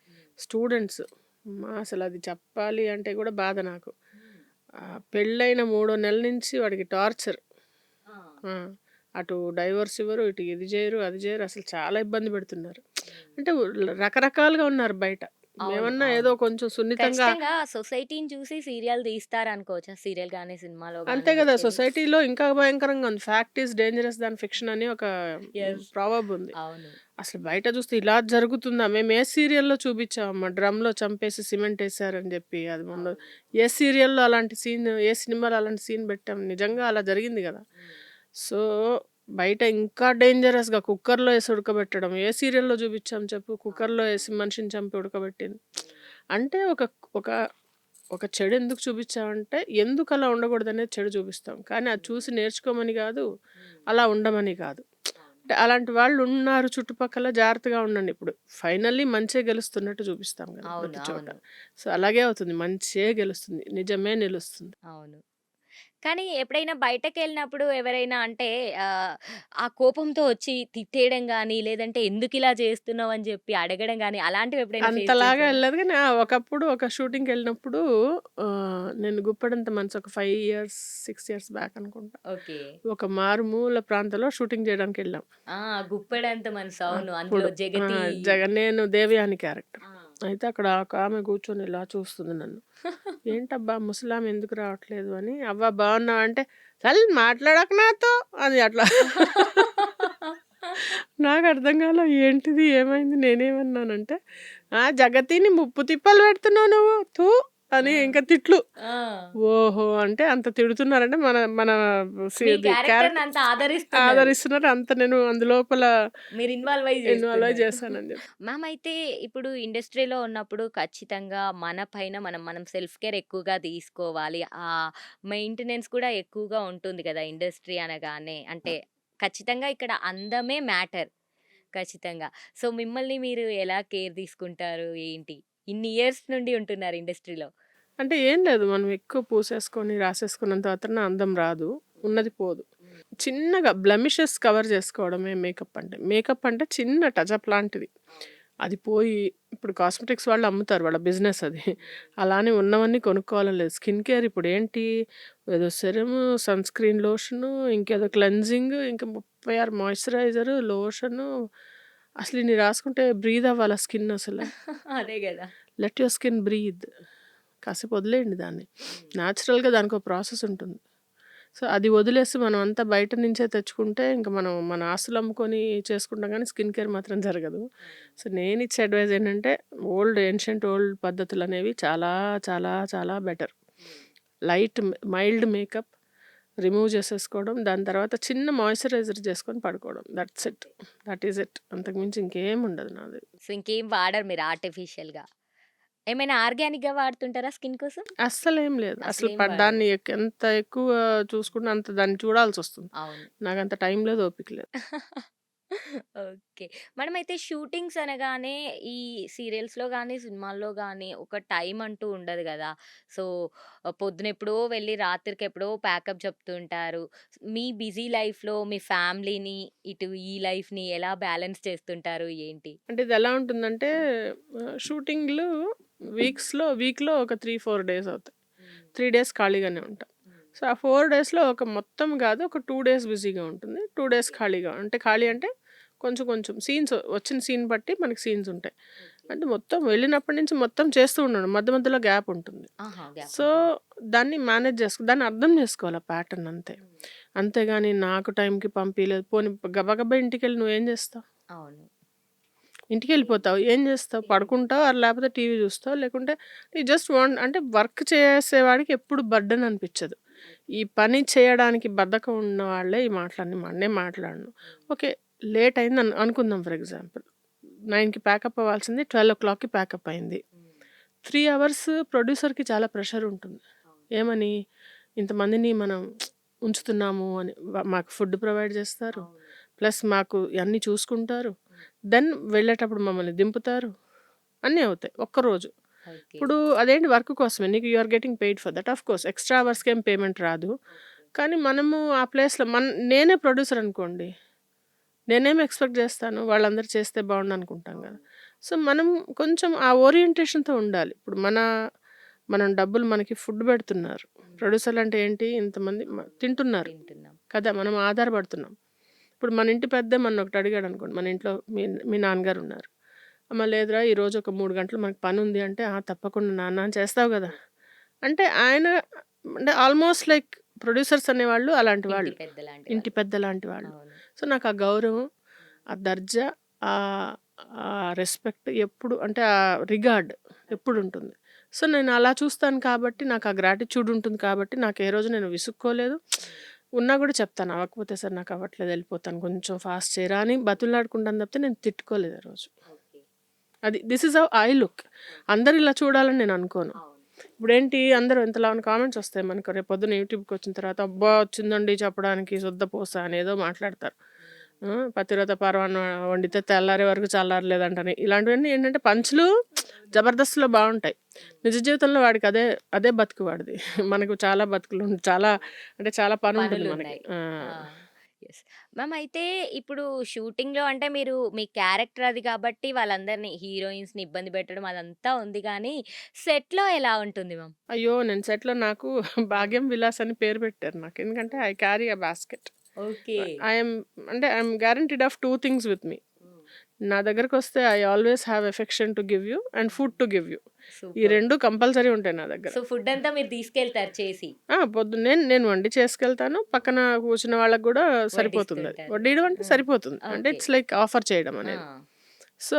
హ్మ్. స్టూడెంట్స్. అమ్మా! అసలది చెప్పాలి అంటే కూడా బాధ నాకు. హ్మ్. పెళ్ళైన మూడో నెల నుంచి వాడికి టార్చర్. ఆ! ఆ! అటు డైవోర్స్ ఇవ్వరు, ఇటు ఇది జేయరు, అది జేయరు. అసలు చాలా ఇబ్బంది పెడుతున్నారు. హ్మ్. అంటే రకరకాలుగా ఉన్నారు బయట. అవును. మేమన్నా ఏదో అవును. కొంచెం సున్నితంగా ఖచ్చితంగా సొసైటీని చూసి సీరియల్ తీస్తారనుకోవచ్చా? సీరియల్ గాని, సినిమాలో అంతే గాని గదా! వచ్చేవి. సొసైటీలో ఇంకా భయంకరంగా ఉంది. Fact is dangerous than fiction అని ఒక యెస్. ప్రావర్బ్ ఉంది. అవును. అసలు బయట చూస్తే ఇలా జరుగుతుందా? మేము ఏ సీరియల్‌లో చూపించామమ్మా డ్రమ్‌లో చంపేసి సిమెంట్ ఏసారని జెప్పి. అది మొన్న అవును. ఏ సీరియల్‌లో అలాంటి సీన్ ఏ సినిమాలో అలాంటి సీన్ పెట్టాం. నిజంగా అలా జరిగింది గదా! హ్మ్. సో, బయట ఇంకా డేంజరస్‌గా కుక్కర్‌లో ఏసి ఉడకబెట్టడం. ఏ సీరియల్‌లో చూపించాం చెప్పు? కుక్కర్‌లో ఏసి అవునవును. మనిషిని చంపి ఉడకబెట్టింది. హ్మ్. అంటే ఒక ఒక చెడు ఎందుకు చూపించామంటే, ఎందుకలా ఉండకూడదనేది చెడు చూపిస్తాం. కానీ అది హ్మ్. చూసి నేర్చుకోమని గాదు, హ్మ్. అలా ఉండమని కాదు. అవును. అంటే అలాంటి వాళ్ళున్నారు చుట్టుపక్కల జాగ్రత్తగా ఉండండి. ఇప్పుడు ఫైనల్లీ మంచే గెలుస్తున్నట్టు చూపిస్తాం గదా! అవును. ప్రతి చోట. అవును. సో, అలాగే అవుతుంది. మంచే గెలుస్తుంది. నిజమే నిలుస్తుంది. అవును. కానీ ఎప్పుడైనా బయటకెళ్ళినప్పుడు ఎవరైనా అంటే ఆ కోపంతో వచ్చి తిట్టేయడం గాని, లేదంటే ఎందుకిలా చేస్తున్నావు అని జెప్పి అడగడం గాని, అలాంటివి ఎప్పుడైనా ఫేస్ అంతలాగా చేసారా? ఎళ్ళలేదు గానీ, ఒకప్పుడు ఒక షూటింగ్‌కెళ్ళినప్పుడు నేను గుప్పెడంత మనసు ఒక 5 ఇయర్స్, 6 ఇయర్స్ బ్యాక్ అనుకుంటా. ఓకే. ఒక మారుమూల ప్రాంతంలో షూటింగ్ జేయడానికెళ్ళాం. ఆ! 'గుప్పెడంత మనసు' అవును. అందులో అప్పుడు ఆ! 'జగతి' నేను దేవయాని క్యారెక్టర్. ఆ! అయితే అక్కడ ఒక ఆమె కూర్చొని ఇలా చూస్తుంది నన్ను. ఏంటబ్బా! ముసలామె ఎందుకు రావట్లేదు అని. అవ్వ బాగున్నావా? అంటే, చల్ మాట్లాడకు నాతో అని అట్లా. నాకర్థం కాలే ఏంటిది? ఏమైంది? నేనేమన్నానంటే, జగతిని ముప్పు తిప్పలు పెడుతున్నావు నువ్వు. థూ! అని ఆ! ఇంకా తిట్లు. ఆ! ఓహో! అంటే అంత తిడుతున్నారంటే మన మన మీ ఇది క్యారెక్టర్‌ని క్యారెక్టర్ అంత ఆదరిస్తున్నారు. ఆదరిస్తున్నారు. అంత నేను అందులోపల మీరు ఇన్వాల్వ్ అయ్యి ఇన్వాల్వ్ అయ్యి చేస్తున్నారు. చేశానని చెప్పి. మ్యామ్ అయితే ఇప్పుడు ఇండస్ట్రీలో ఉన్నప్పుడు ఖచ్చితంగా మన పైన మనం సెల్ఫ్ కేర్ ఎక్కువగా తీసుకోవాలి. మెయింటెనెన్స్ కూడా ఎక్కువగా ఉంటుంది కదా! ఇండస్ట్రీ అనగానే. అంటే ఖచ్చితంగా ఇక్కడ అందమే మ్యాటర్. ఖచ్చితంగా. సో, మిమ్మల్ని మీరు ఎలా కేర్ తీసుకుంటారు? ఏంటి? ఇన్ని ఇయర్స్ నుండి ఉంటున్నారు ఇండస్ట్రీలో. అంటే ఏం లేదు. మనం ఎక్కువ పూసేసుకొని, రాసేసుకున్నంత మాత్రాన అందం రాదు. ఉన్నది పోదు. హ్మ్. చిన్నగా బ్లెమిషెస్ కవర్ చేసుకోవడమే మేకప్ అంటే. మేకప్ అంటే చిన్న టచప్ లాంటిది. అవును. అది పోయి ఇప్పుడు కాస్మెటిక్స్ వాళ్ళు అమ్ముతారు. వాళ్ళ బిజినెస్ అది. అలానే ఉన్నవన్నీ కొనుక్కోవాలని లేదు. స్కిన్ కేర్ ఇప్పుడేంటి ఏదో సెరము, సన్ స్క్రీన్ లోషను, ఇంకేదో క్లెన్జింగ్, ఇంకా 36 మాయిశ్చరైజరు, లోషను అసలు ఇన్ని రాసుకుంటే బ్రీత్ అవ్వాలా స్కిన్ అసలు. అదే గదా! Let your skin breathe. కాసేపు వదిలేయండి దాన్ని. హ్మ్. న్యాచురల్‌గా దానికో ప్రాసెస్ ఉంటుంది. సో, అది వదిలేసి మనం అంతా బయట నుంచే తెచ్చుకుంటే ఇంక మనం మన ఆస్తులు అమ్ముకొని చేసుకుంటాం గానీ స్కిన్ కేర్ మాత్రం జరగదు. అవును. సో, నేనిచ్చే అడ్వైస్ ఏంటంటే ఏన్షియంట్ ఓల్డ్ పద్ధతులనేవి చాలా చాలా చాలా better. Hmm. Light mild makeup remove చేసేసుకోవడం. దాని తర్వాత చిన్న మాయిశ్చరైజర్ చేసుకొని పడుకోవడం. That's it. Okay. That is it. అంతకు మించి ఇంకేం ఉండదు నాది. సో, ఇంకేం వాడరు మీరు ఆర్టిఫిషియల్‌గా. ఏమైనా ఆర్గానిక్‌గా వాడుతుంటారా స్కిన్ కోసం? అస్సలేం లేదు. అసలు అసలేం వాడరు. దాన్ని ఎంత ఎక్కువ చూసుకున్నా అంత దాన్ని చూడాల్సొస్తుంది. అవును. నాకంత టైం లేదు, ఓపిక లేదు. ఓకే. మనమైతే షూటింగ్స్ అనగానే ఈ సీరియల్స్‌లో గాని, సినిమాల్లో గాని ఒక టైం అంటూ ఉండదు గదా! సో, పొద్దునెప్పుడో వెళ్ళి రాత్రికెప్పుడో ప్యాకప్ చెప్తుంటారు. మీ బిజీ లైఫ్‌లో మీ ఫ్యామిలీని, ఇటు ఈ లైఫ్‌ని ఎలా బ్యాలెన్స్ చేస్తుంటారు? ఏంటి? అంటే ఇదెలా ఉంటుందంటే షూటింగ్‌లు వీక్‌లో ఒక 3, 4 డేస్ అవుతాయి. హ్మ్. 3 డేస్ ఖాళీగానే ఉంటా. హ్మ్. సో, ఆ 4 డేస్‌లో ఒక మొత్తం గాదు. ఒక 2 డేస్ బిజీగా ఉంటుంది. 2 డేస్ ఖాళీగా. అంటే ఖాళీ అంటే కొంచెం కొంచెం సీన్స్ వచ్చిన సీన్ బట్టి మనకి సీన్స్ ఉంటాయి. అంటే మొత్తం వెళ్ళినప్పటి నుంచి మొత్తం చేస్తూ ఉండను. మధ్య మధ్యలో గ్యాప్ ఉంటుంది. ఆహా! గ్యాప్ సో, ఉంటుంది. దాన్ని మేనేజ్ దాన్ని అర్థం చేసుకోవాలి ఆ ప్యాటర్న్ అంతే. అంతేగాని నాకు టైంకి పంపియలేదు. పోనీ గబగబా ఇంటికెళ్ళి నువ్వేం చేస్తావు? అవును. ఇంటికెళ్ళిపోతావు. ఏం చేస్తావు? పడుకుంటావు ఆర్ లేకపోతే టీవీ చూస్తావు. లేకుంటే యూ జస్ట్ వాంట్ అంటే వర్క్ చేసేవాడికి ఎప్పుడు బర్డెన్ అనిపిచ్చదు. ఈ పని చేయడానికి బద్ధకం ఉన్న వాళ్ళే ఈ మాటలన్నీ నేను మాట్లాడను. ఓకే. లేట్ అయింది అనుకుందాం ఫర్ ఎగ్జాంపుల్. 9కి ప్యాకప్ అవ్వాల్సింది 12:00కి ప్యాకప్ అయింది. 3 అవర్స్ ప్రొడ్యూసర్‌కి చాలా ప్రెషర్ ఉంటుంది. ఏమని? ఇంతమందిని మనం ఉంచుతున్నాము అని. మాకు ఫుడ్ ప్రొవైడ్ చేస్తారు. ప్లస్ మాకు అన్నీ చూసుకుంటారు. దెన్ వెళ్ళేటప్పుడు మమ్మల్ని దింపుతారు. అన్నీ అవుతాయి ఒక్కరోజు. ఓకే. ఇప్పుడు అదేంటి వర్క్ కోసమే. నీకు you are getting paid for that. Of course extra అవర్స్‌కేం పేమెంట్ రాదు. కానీ మనము ఆ ప్లేస్‌లో నేనే ప్రొడ్యూసర్ అనుకోండి. నేనేం ఎక్స్‌పెక్ట్ జేస్తాను? వాళ్ళందరూ చేస్తే బావుండనుకుంటాం గదా! సో, మనం కొంచెం ఆ ఓరియంటేషన్‌తో ఉండాలి. ఇప్పుడు మనం డబ్బులు మనకి ఫుడ్ బెడుతున్నారు. ప్రొడ్యూసర్‌లంటే ఏంటి? ఇంతమంది తింటున్నారు వింటున్నాం. కదా! మనం ఆధారపడుతున్నాం. ఇప్పుడు మన ఇంటి పెద్దే మననొకటి అడిగాడనుకోండి. మన ఇంట్లో మీ నాన్నగారున్నారు. అమ్మ లేదురా ఈరోజు ఒక 3 గంటలు మనకు పనుంది అంటే, "ఆ! తప్పకుండా నాన్న" అని చేస్తావు గదా! అంటే ఆయన అంటే ఆల్‌మోస్ట్ లైక్ ప్రొడ్యూసర్స్ అనేవాళ్ళు అలాంటి ఇంటి వాళ్ళు. పెద్దలాంటి ఇంటి వాళ్ళు. పెద్ద లాంటి వాళ్ళు. అవును. సో, నాకు ఆ గౌరవం, ఆ దర్జా, ఆ రెస్పెక్ట్ ఎప్పుడు అంటే ఆ రిగార్డ్ ఎప్పుడుంటుంది. సో, నేను అలా చూస్తాను కాబట్టి నాకు ఆ గ్రాటిట్యూడ్ ఉంటుంది కాబట్టి నాకు ఏ రోజు నేను విసుక్కోలేదు. ఉన్నా గూడా చెప్తాను. అవ్వకపోతే సార్ నాకు అవ్వట్లేదు ఎళ్ళిపోతాను. కొంచెం ఫాస్ట్ చేయరా అని బతిమలాడుకుంటాను తప్పితే నేను తిట్టుకోలేదు ఆ రోజు. ఓకే. అది this is how I look. అందరూ ఇలా చూడాలని నేను అనుకోను. అవును. ఇప్పుడేంటి అందరూ ఇంతలాని కామెంట్స్ వస్తాయి మనకు రేపొద్దున యూట్యూబ్‌కొచ్చిన తర్వాత, "అబ్బా! వచ్చిందండి చెప్పడానికి శుద్ధపూస" అని ఏదో మాట్లాడతారు. పతివ్రత పరమాన్నం వండితే తెల్లారే వరకు చల్లారలేదంటని. ఇలాంటివన్నీ ఏంటంటే పంచులు జబర్దస్త్‌లో బావుంటాయి. నిజ జీవితంలో వాడికి అదే అదే బతుకు వాడిది. మనకు చాలా బతుకులు చాలా అంటే చాలా పనుంటుంది మనకి. పనులున్నాయి. ఆ! యెస్. మ్యామ్ అయితే ఇప్పుడు షూటింగ్‌లో అంటే మీరు మీ క్యారెక్టర్ అది కాబట్టి వాళ్ళందరిని హీరోయిన్స్‌ని ఇబ్బంది పెట్టడం అదంతా ఉంది గానీ, సెట్‌లో ఎలా ఉంటుంది మ్యామ్? అయ్యో! నేను సెట్‌లో నాకు భాగ్యం విలాస్ అని పేరు పెట్టారు నాకు. ఎందుకంటే I carry a basket. Okay. I'm అంటే I'm guaranteed of 2 things with me. నా దగ్గరకొస్తే I always have affection to give you and food to give you. ఈ సూపర్. 2 కంపల్సరీ ఉంటాయి నా దగ్గర. సో, ఫుడ్డంతా మీరు తీసుకెళ్తారు చేసి. పొద్దున్నే నేను వండి చేసుకెళ్తాను. పక్కన కూర్చున్న వాళ్ళకి గూడా సరిపోతుందది. వడ్డిస్తుంటారు. వడ్డియడం అంటే ఆ! సరిపోతుంది. అంటే ఓకే. ఇట్స్ లైక్ ఆఫర్ చేయడం ఆ! అనేది. సో,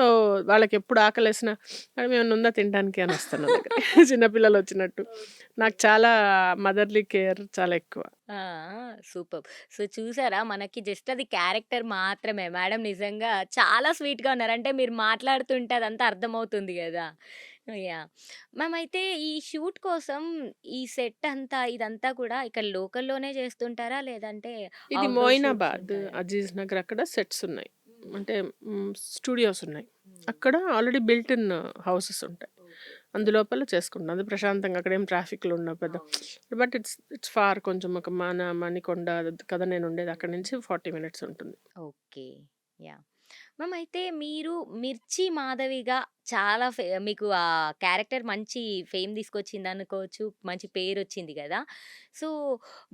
వాళ్ళకెప్పుడు ఆకలేసినా మేడం ఏమన్నా ఉందా తినడానికి అని వస్తారు నా దగ్గరికి. చిన్న పిల్లలొచ్చినట్టు. నాకు చాలా మదర్‌లీ కేర్ చాలా ఎక్కువ. ఆ! ఆ! సూపర్బ్. సో, చూసారా మనకి జస్ట్ అది క్యారెక్టర్ మాత్రమే. మేడం నిజంగా చాలా స్వీట్‌గా ఉన్నారు. అంటే మీరు మాట్లాడుతుంటే అదంతా అర్థమవుతుంది గదా! యాహ్! మ్యామ్ అయితే ఈ షూట్ కోసం ఈ సెట్ అంతా ఇదంతా కూడా ఇక్కడ లోకల్‌లోనే చేస్తుంటారా? లేదంటే ఇది ఔట్‌డోర్ షూట్స్ మొయినాబాద్, ఉంటాయా? అజీజ్ నగర్ అక్కడ సెట్స్ ఉన్నాయి. అంటే స్టూడియోస్ ఉన్నాయి. హ్మ్. అక్కడ ఆల్రెడీ బిల్ట్ ఇన్ హౌసెస్ ఉంటాయి. ఓకే. అందులోపల చేసుకుంటాం. అది ప్రశాంతంగా అక్కడేం ట్రాఫిక్‌లు ఉండవు పెద్ద. అవును. బట్ ఇట్స్ ఇట్స్ ఫార్ కొంచెం ఒక మణికొండ కదా నేనుండేది అక్కడి నుంచి 40 మినిట్స్ ఉంటుంది. ఓకే. యాహ్! మ్యామ్ అయితే మీరు 'మిర్చి మాధవి'గా చాలా మీకు ఆ క్యారెక్టర్ మంచి ఫేమ్ తీసుకొచ్చిందనుకోవచ్చు. మంచి పేరొచ్చింది గదా! సో,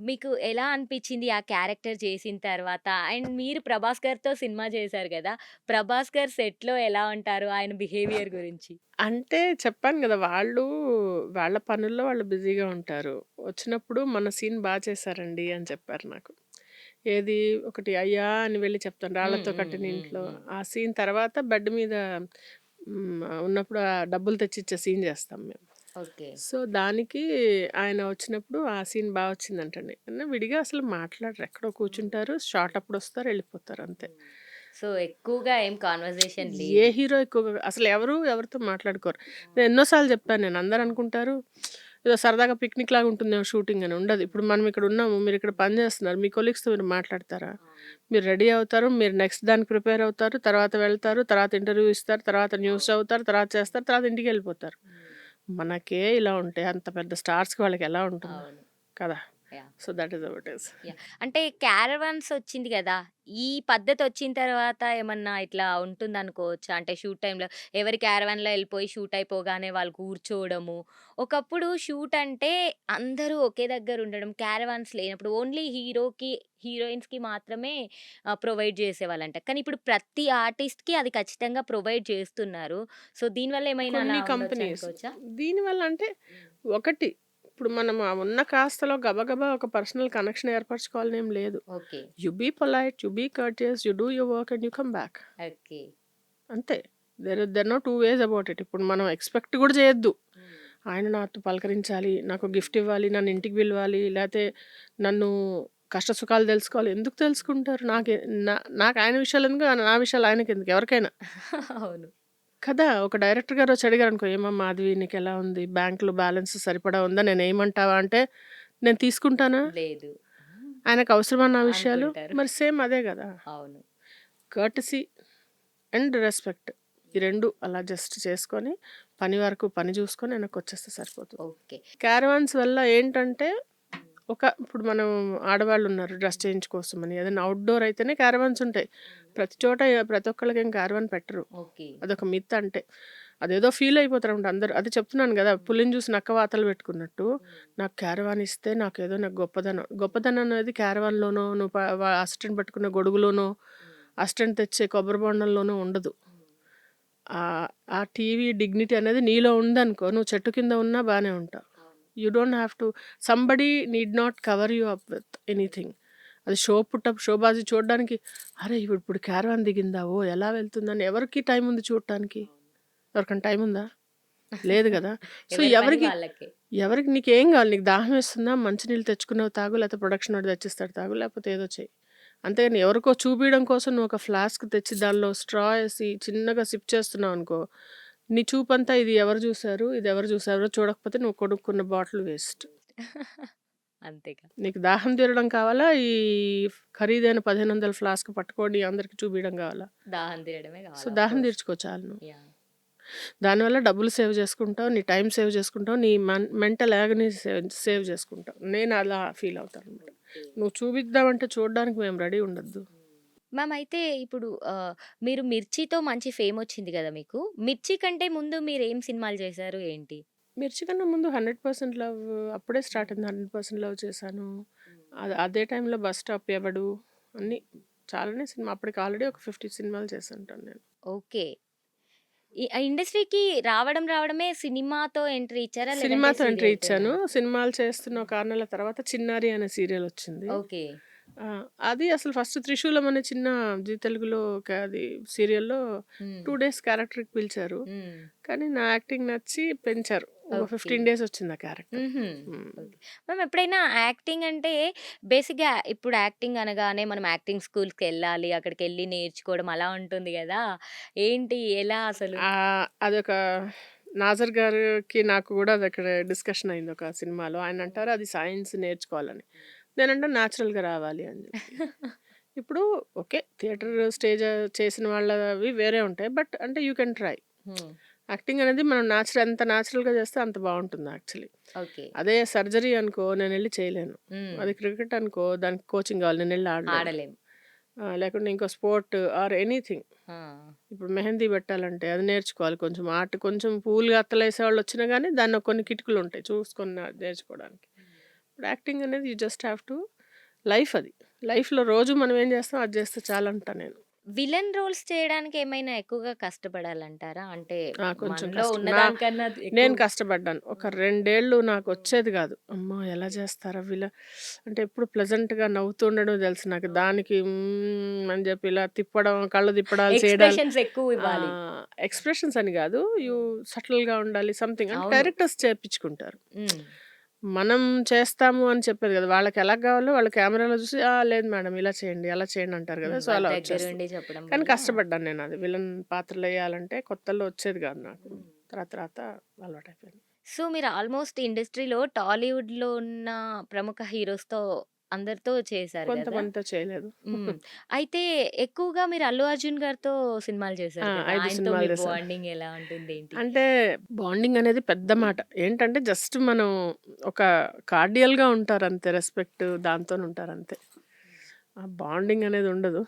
మీకు ఎలా అనిపిచ్చింది ఆ క్యారెక్టర్ చేసిన తర్వాత? అండ్ మీరు 'ప్రభాస్' గారితో సినిమా చేశారు గదా! 'ప్రభాస్' గారు సెట్‌లో ఎలా ఉంటారు? ఆయన బిహేవియర్ గురించి? అంటే చెప్పాను గదా! వాళ్ళ పనుల్లో వాళ్ళు బిజీగా ఉంటారు. వచ్చినప్పుడు మన సీన్ చేశారండి అని చెప్పారు నాకు. ఏది ఒకటి అయ్యా! అని వెళ్లి చెప్తాను. హ్మ్. రాళ్ళతో హ్మ్. కట్టిన హ్మ్. ఇంట్లో. హ్మ్. ఆ సీన్ తర్వాత బెడ్ మీద ఉన్నప్పుడు ఆ డబ్బులు తెచ్చిచ్చే సీన్ చేస్తాం మేము. ఓకే. సో, దానికి ఆయన వచ్చినప్పుడు ఆ సీన్ వచ్చిందంటండి. విడిగా అసలు మాట్లాడరు. ఎక్కడో కూర్చుంటారు. షాట్ అప్పుడొస్తారు, ఎళ్ళిపోతారు అంతే. హ్మ్. సో, ఎక్కువగా ఏం కాన్వర్జేషన్ ఏ లేదు. హీరో ఎక్కువగా అసలు ఎవరితో మాట్లాడుకోరు. నేను ఎన్నో సార్లు చెప్పాను నేను. అందరూ అనుకుంటారు ఏదో సరదాగా పిక్నిక్ లాగా ఉంటుందేమో షూటింగ్ అని. ఉండదు. ఇప్పుడు మనం ఇక్కడ ఉన్నాము. మీరు ఇక్కడ పని చేస్తున్నారు. మీ కొలీగ్స్‌తో మీరు మాట్లాడతారా? అవును. మీరు రెడీ అవుతారు. మీరు నెక్స్ట్ దానికి ప్రిపేర్ అవుతారు. తర్వాత వెళ్తారు. తర్వాత ఇంటర్వ్యూ ఇస్తారు. తర్వాత న్యూస్ చదువుతారు. తర్వాత చేస్తారు. తర్వాత ఇంటికెళ్ళిపోతారు. హ్మ్. మనకే ఇలా ఉంటే అంత పెద్ద స్టార్స్‌కి వాళ్ళకి ఎలా ఉంటుంది? అవును. కదా! Yeah! So, that is how it is. Yeah! అంటే క్యారవాన్స్ వచ్చింది గదా! ఈ పద్ధతొచ్చిన తర్వాత ఏమన్నా ఇట్లా ఉంటుందనుకోవచ్చా? అంటే షూట్ టైమ్‌లో ఎవరి క్యారవాన్‌లో ఎళ్ళిపోయి షూట్ అయిపోగానే వాళ్ళు కూర్చోవడము. ఒకప్పుడు షూట్ అంటే అందరూ ఒకే దగ్గర ఉండడం. క్యారవాన్స్ లేనప్పుడు ఓన్లీ హీరోకి, హీరోయిన్స్‌కి మాత్రమే ప్రొవైడ్ చేసేవాళ్ళంట. కానీ ఇప్పుడు ప్రతి ఆర్టిస్ట్‌కి అది ఖచ్చితంగా ప్రొవైడ్ చేస్తున్నారు. సో, దీనివల్ల ఏమైనా అలా కొన్ని కంపెనీస్ ఉండొచ్చనుకోవచ్చా? దీనివల్ల అంటే ఒకటి ఇప్పుడు మనం ఆ ఉన్న కాస్తలో గబగబా ఒక పర్సనల్ కనెక్షన్ ఏర్పరచుకోవాలని ఏం లేదు. Okay. You be polite, you be courteous, you do your work and you come back. Okay. అంతే. There no 2 ways about it. ఇప్పుడు మనం ఎక్స్‌పెక్ట్ గూడా చేయొద్దు. హ్మ్. ఆయన నాతో పలకరించాలి, నాకు గిఫ్ట్ ఇవ్వాలి, నన్ను ఇంటికి పిలవాలి, లేతే నన్ను కష్ట సుఖాలు తెలుసుకోవాలి. ఎందుకు తెలుసుకుంటారు? నాకు ఆయన విషయాలెందుకు, నా విషయాలు ఆయనకెందుకు ఎవరికైనా. అవును. కదా! ఒక డైరెక్టర్ గారు వచ్చి అడిగారనుకో, "ఏమ్మా మాధవి నీకెలా ఉంది? బ్యాంక్‌లో బ్యాలెన్స్ సరిపడా ఉందా? నేనేయమంటావా?" అంటే నేను తీసుకుంటానా? లేదు. ఆయనకు అవసరమా నా విషయాలు? అనుకుంటారు. మరి సేమ్ అదే గదా! అవును. కర్టసీ అండ్ రెస్పెక్ట్ ఈ 2 అలా జస్ట్ చేసుకొని, పని వరకు పని జూసుకొని వెనక్కొచ్చేస్తే సరిపోతుంది. ఓకే. క్యారవాన్స్ వల్ల ఏంటంటే, హ్మ్. ఇప్పుడు మనం ఆడవాళ్ళున్నారు డ్రెస్ చేంజ్ కోసమని, ఏదైనా ఔట్‌డోర్ అయితేనే క్యారవాన్స్ ఉంటాయి. హ్మ్. ప్రతి చోట ప్రతి ఒక్కళ్ళకేం క్యారవాన్ పెట్టరు. ఓకే. అదొక మిత్ అంటే. అదేదో ఫీల్ అయిపోతారన్నమాట అందరూ. అదే చెప్తున్నాను గదా! పులిని చూసి నక్క వాతలు పెట్టుకున్నట్టు, హ్మ్. నాకు క్యారవాన్ ఇస్తే నాకేదో నాకు గొప్పదనం. గొప్పదనం అనేది క్యారవాన్‌లోనో, నువ్వు అసిస్టెంట్ పట్టుకున్న గొడుగులోనో, హ్మ్. అసిస్టెంట్ తెచ్చే కొబ్బరి బొండంలోనో ఉండదు. హ్మ్. ఆ టీవీ డిగ్నిటీ అనేది నీలో ఉందనుకో, నువ్వు చెట్టు కింద ఉన్నా బానే ఉంటావు. అవును. You don't have to somebody need not cover you up with anything. అది షోబాజీ చూడడానికి, అరే! ఇప్పుడు క్యారవాన్ దిగిందా? ఓహ్! ఎలా వెళ్తుందని ఎవరికి టైం ఉంది చూడటానికి? అవును. ఎవరికైనా టైం ఉందా? లేదు గదా! సో, ఎవరి పని ఎవరికి వాళ్ళకే. ఎవరికి నీకేం గావాలి? నీకు దాహం వేస్తుందా? మంచినీళ్ళు తెచ్చుకున్నవి తాగు, లేకపోతే ప్రొడక్షన్ వాడు తెచ్చిస్తాడు తాగు, లేకపోతే ఏదో చెయ్యి. అంతేగాని ఎవరికో చూపియడం కోసం నువ్వు ఒక ఫ్లాస్క్ తెచ్చి దానిలో స్ట్రా ఏసి చిన్నగా సిప్ చేస్తున్నావనుకో, నీ చూపంతా ఇది ఎవరు జూసారు? ఇది ఎవరు జూసారో చూడకపోతే నువ్వు కొనుక్కున్న బాటిల్ వేస్ట్. అంతేగా. నీకు దాహం తీరడం కావాలా? ఈ ఖరీదైన 1500 ఫ్లాస్క్ పట్టుకొని అందరికి చూపియడం గావాలా? దాహం తీరడమే సో, కావాలి దాహం ఆఫ్‌కోర్స్. తీర్చుకో చాలు నువ్వు. యాహ్! దానివల్ల డబ్బులు సేవ్ చేసుకుంటావు. నీ టైం సేవ్ చేసుకుంటావు. నీ మెంటల్ యాగనీ సేవ్ చేసుకుంటావు. నేను అలా ఫీల్ అవుతాననమాట. ఓకే. నువ్వు చూపిద్దామంటే చూడడానికి మేము రెడీ ఉండొద్దు. హ్మ్. మ్యామ్ అయితే ఇప్పుడు మీరు 'మిర్చితో' మంచి ఫేమొచ్చింది గదా మీకు. 'మిర్చి' కంటే ముందు మీరేం సినిమాలు చేశారు? ఏంటి? 'మిర్చి' కన్నా ముందు 100% లవ్ అప్పుడే స్టార్ట్ హ్మ్. అయింది. 100% లవ్ చేశాను. హ్మ్. అదే టైంలో 'బస్ స్టాప్ ఎవడు' అన్నీ చాలానే సినిమా అప్పటికి ఆల్రెడీ ఒక 50 సినిమాలు చేసుంటాను నేను. ఓకే. ఆ ఇండస్ట్రీకి రావడమే సినిమాతో ఎంట్రీ ఇచ్చారా? లేదంటే సినిమాతో ఎంట్రీ సీరియల్‌తోనా? ఇచ్చాను. సినిమాలు చేస్తున్న ఒక 6 నెలల తర్వాత 'చిన్నారి' అనే సీరియలొచ్చింది. ఓకే. ఆ! అది అసలు ఫస్ట్ 'త్రిశూలం' అనే చిన్న జీ తెలుగులో అది సీరియల్‌లో హ్మ్. 2 డేస్ క్యారెక్టర్‌కి పిలిచారు. హ్మ్. కానీ నా యాక్టింగ్ నచ్చి పెంచారు. ఒక ఓకే. 15 డేస్ వచ్చింది ఆ క్యారెక్టర్. హుహు. హ్మ్. ఓకే. మ్యామ్ ఎప్పుడైనా యాక్టింగ్ అంటే బేసిక్‌గా ఇప్పుడు యాక్టింగ్ అనగానే మనం యాక్టింగ్ స్కూల్స్‌కెళ్ళాలి. అక్కడికెళ్ళి నేర్చుకోవడం అలా ఉంటుంది గదా! ఏంటి? ఎలా అసలు? అదొక 'నాజర్' గారికి నాకు గూడా అదక్కడ డిస్కషన్ అయింది ఒక సినిమాలో. ఆయన హ్మ్. అంటారు అది సైన్స్ నేర్చుకోవాలని. హ్మ్. నేనంటా నేచురల్‌గా రావాలి అని జెప్పి. ఇప్పుడు ఓకే. థియేటర్ స్టేజ్ చేసిన వాళ్ళవి వేరే ఉంటాయి. బట్ అంటే యూ కెన్ ట్రై. హ్మ్. యాక్టింగ్ అనేది మనం ఎంత నేచురల్‌గా చేస్తే అంత బావుంటుంది యాక్చువల్లీ. ఓకే. అదే సర్జరీ అనుకో నేనెళ్లి చేయలేను. హ్మ్. అది క్రికెట్ అనుకో దానికి కోచింగ్ కావాలి. నేనెళ్లి ఆడలేను. ఆడలేం. లేకుంటే ఇంకో స్పోర్ట్ ఆర్ ఎనీథింగ్. ఆ! ఇప్పుడు మెహందీ పెట్టాలంటే అది నేర్చుకోవాలి. కొంచెం ఆర్ట్ కొంచెం పూలుగా అత్తలేసేవాళ్ళొచ్చినా గానీ దానిలో కొన్ని కిటుకులుంటాయి చూసుకొని నేర్చుకోవడానికి. హ్మ్. ఇప్పుడు యాక్టింగ్ అనేది you just have to life అది. లైఫ్‌లో రోజు మనం ఏం చేస్తామో అది చేస్తే చాలంటా నేను. విలన్ రోల్స్ చేయడానికి ఏమైనా ఎక్కువగా కష్టపడాలంటారా? అంటే కొంచెం మనలో కష్టం. ఉన్నదానికన్నా ఎక్కువ నేను కష్టపడ్డాను. ఒక హ్మ్. 2 ఏళ్ళు హ్మ్. నాకొచ్చేది గాదు. అమ్మో! ఎలా చేస్తారా అంటే ఎప్పుడు ప్లెజెంట్‌గా నవ్వుతూ ఉండడం తెలుసు నాకు. ఓకే. దానికి అని చెప్పి ఇలా తిప్పడం, కళ్ళు తిప్పడాలు చేయడాలు ఎక్స్‌ప్రెషన్స్ ఎక్కువివ్వాలి. ఎక్స్‌ప్రెషన్స్ అని గాదు. హ్మ్. సటిల్‌గా ఉండాలి సంథింగ్ అంటే అవును. డైరెక్టర్స్ చేపిచ్చుకుంటారు. హ్మ్. మనం చేస్తాము అని చెప్పేది కదా! వాళ్ళకెలా గావాలో వాళ్ళు కెమెరాలో చూసి, లేదు మేడం ఇలా చేయండి, అలా చేయండి అంటారు కదా! హ్మ్. సో, వాళ్ళ అలా వచ్చేస్తది. దగ్గరుండి చెప్పడం కానీ వల్ల కష్టపడ్డాను నేనది. విలన్ పాత్రలెయ్యాలంటే కొత్తల్లో వచ్చేది గాదు నాకు. హ్మ్. తర్వాత తర్వాత అలవాటయిపోయింది. సో, మీరు ఆల్‌మోస్ట్ ఇండస్ట్రీలో టాలీవుడ్‌లో ఉన్న ప్రముఖ హీరోస్‌తో అందరితో చేశారు గదా! కొంతమందితో చేయలేదు. హ్మ్. అయితే ఎక్కువగా మీరు 'అల్లు అర్జున్' గారితో సినిమాలు చేశారు కదా! 5 ఆయనతో మీ సినిమాలు చేశాను. బాండింగ్ ఎలా ఉంటుంది? ఏంటి? అంటే బాండింగ్ అనేది పెద్ద మాట. ఏంటంటే జస్ట్ మనం ఒక కార్డియల్‌గా ఉంటారంతే. రెస్పెక్ట్ దాంతోనుంటారంతే. ఆ బాండింగ్ అనేది ఉండదు.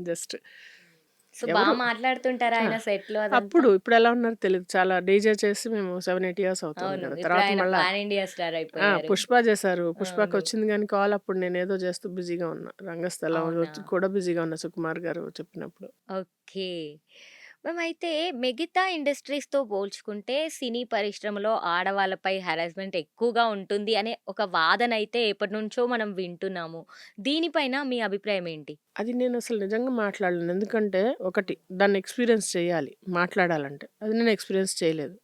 జస్ట్ సో, ఎవరు మాట్లాడుతుంటారా ఆ! ఆయన సెట్‌లో అదంతా? అప్పుడు ఇప్పుడెలా ఉన్నారో తెలీదు. చాలా డీజే చేసి మేము 7, 8 ఇయర్స్ అవుతుంది అవును. కదా! ఇప్పుడు తర్వాత ఆయన మళ్ళా పాన్ ఇండియా స్టార్ అయిపోయారు. 'పుష్ప' చేశారు. అవును. 'పుష్ప'కొచ్చింది గానీ కాల్ అప్పుడు నేనేదో చేస్తూ బిజీగా ఉన్నా. రంగస్థలం అవునా? వచ్చి కూడా బిజీగా ఉన్నా సుకుమార్ గారు చెప్పినప్పుడు. ఓకే. అయితే మిగతా ఇండస్ట్రీస్‌తో పోల్చుకుంటే సినీ పరిశ్రమలో ఆడవాళ్ళపై హరాస్మెంట్ ఎక్కువగా ఉంటుంది అనే ఒక వాదనైతే ఎప్పటినుంచో మనం వింటున్నాము. దీనిపైన మీ అభిప్రాయం ఏంటి? అది నేనసలు నిజంగా మాట్లాడలేను. ఎందుకంటే ఒకటి దాన్ని ఎక్స్‌పీరియన్స్ చేయాలి మాట్లాడాలంటే. అది నేను ఎక్స్‌పీరియన్స్ చేయలేదు.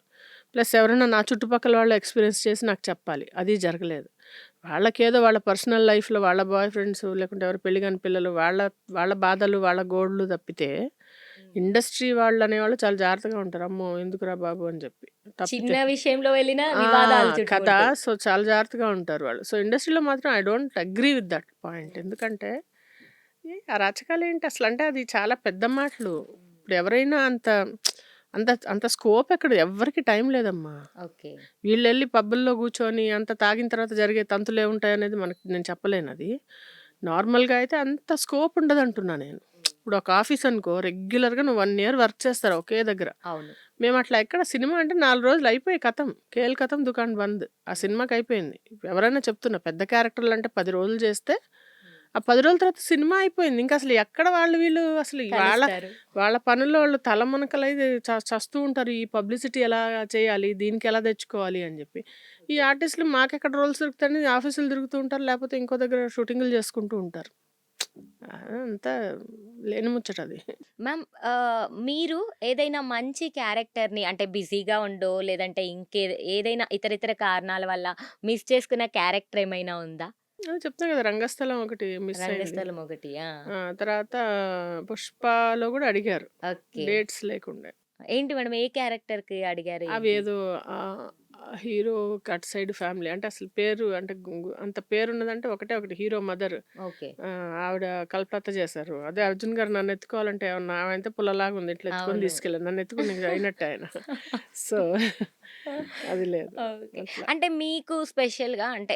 ప్లస్ ఎవరైనా నా చుట్టుపక్కల వాళ్ళు ఎక్స్‌పీరియన్స్ చేసి నాకు చెప్పాలి. అది జరగలేదు. వాళ్ళకేదో వాళ్ళ పర్సనల్ లైఫ్‌లో వాళ్ళ బాయ్ ఫ్రెండ్స్ లేకుంటే ఎవరో పెళ్లి కాని పిల్లలు వాళ్ళ వాళ్ళ బాధలు, వాళ్ళ గోడులు తప్పితే హ్మ్. ఇండస్ట్రీ వాళ్ళనేవాళ్ళు చాలా జాగ్రత్తగా ఉంటారు. అమ్మో! ఎందుకురా బాబు అని చెప్పి. తప్పితే చిన్న విషయంలో వెళ్ళినా ఆ! వివాదాలు కదా! చుట్టుముడతాయి. సో, చాలా జాగ్రత్తగా ఉంటారు వాళ్ళు. సో, ఇండస్ట్రీలో మాత్రం I don't agree with that point. ఎందుకంటే ఈ అరాచకాలేంటి అసలంటే అది చాలా పెద్ద మాటలు. ఇప్పుడు ఎవరైనా అంత అంత అంత స్కోప్ ఎక్కడ ఎవ్వరికీ టైం లేదమ్మా. ఓకే. వీళ్ళెళ్లి పబ్బుల్లో కూర్చొని అంత తాగిన తర్వాత జరిగే తంతులేముంటాయనేది మనకి నేను చెప్పలేనది. నార్మల్‌గా అయితే అంత స్కోప్ ఉండదంటున్నా నేను. ఇప్పుడు ఒక ఆఫీస్ అనుకో రెగ్యులర్‌గా నువ్వు 1 ఇయర్ వర్క్ చేస్తారు ఒకే దగ్గర. అవును. మేమట్లా ఎక్కడ సినిమా అంటే 4 రోజులు అయిపోయి ఖతం. ఖేల్ ఖతం దుకాన్ బంద్. ఆ సినిమాకయిపోయింది. ఎవరైనా చెప్తున్నా పెద్ద క్యారెక్టర్‌లంటే 10 రోజులు చేస్తే, ఆ 10 రోజుల తర్వాత సినిమా అయిపోయింది. ఇంకసలు ఎక్కడ వాళ్ళు వీళ్ళు అసలు వాళ్ళ కలుస్తారు. వాళ్ళ పనుల్లో వాళ్ళు తలమునకలై చస్తూ ఉంటారు. ఈ పబ్లిసిటీ ఎలా చేయాలి? దీనికెలా తెచ్చుకోవాలి అని జెప్పి. ఈ ఆర్టిస్టులు మాకెక్కడ రోల్స్ దొరుకుతాయని ఆఫీసులు తిరుగుతూ ఉంటారు. లేపోతే ఇంకో దగ్గర షూటింగులు చేసుకుంటూ ఉంటారు. అదంతా లేని ముచ్చటది. మ్యామ్ మీరు ఏదైనా మంచి క్యారెక్టర్‌ని అంటే బిజీగా ఉండో, లేదంటే ఏదైనా ఇతరితర కారణాల వల్ల మిస్ చేసుకున్న క్యారెక్టర్ ఏమైనా ఉందా? చెప్తున్నా కదా! రంగస్థలం ఒకటి మిస్ అయింది. 'రంగస్థలం' ఒకటి. ఆ! తర్వాత 'పుష్పలో' గూడా అడిగారు. ఓకే. డేట్స్ లేకుండే. ఏంటి మేడం ఏ క్యారెక్టర్‌కి అడిగారు ఏంటి? అవేదో హీరో అటు సైడ్ ఫ్యామిలీ అంటే అసలు పేరు అంటే అంత పేరున్నదంటే ఒకటే ఒకటి హీరో మదర్. ఓకే. ఆవిడ కల్పలత చేశారు. అదే అర్జున్ గారు నన్ను ఎత్తుకోవాలంటే ఏమన్నా ఆమె పుల్లలాగుంది. ఇట్లా ఎత్తుకొని అవును. తీసుకెళ్ళారు. నన్ను ఎత్తుకొని అయినట్టే ఆయన. సో, అది లేదు. ఓకే. అట్లా. అంటే మీకు స్పెషల్‌గా అంటే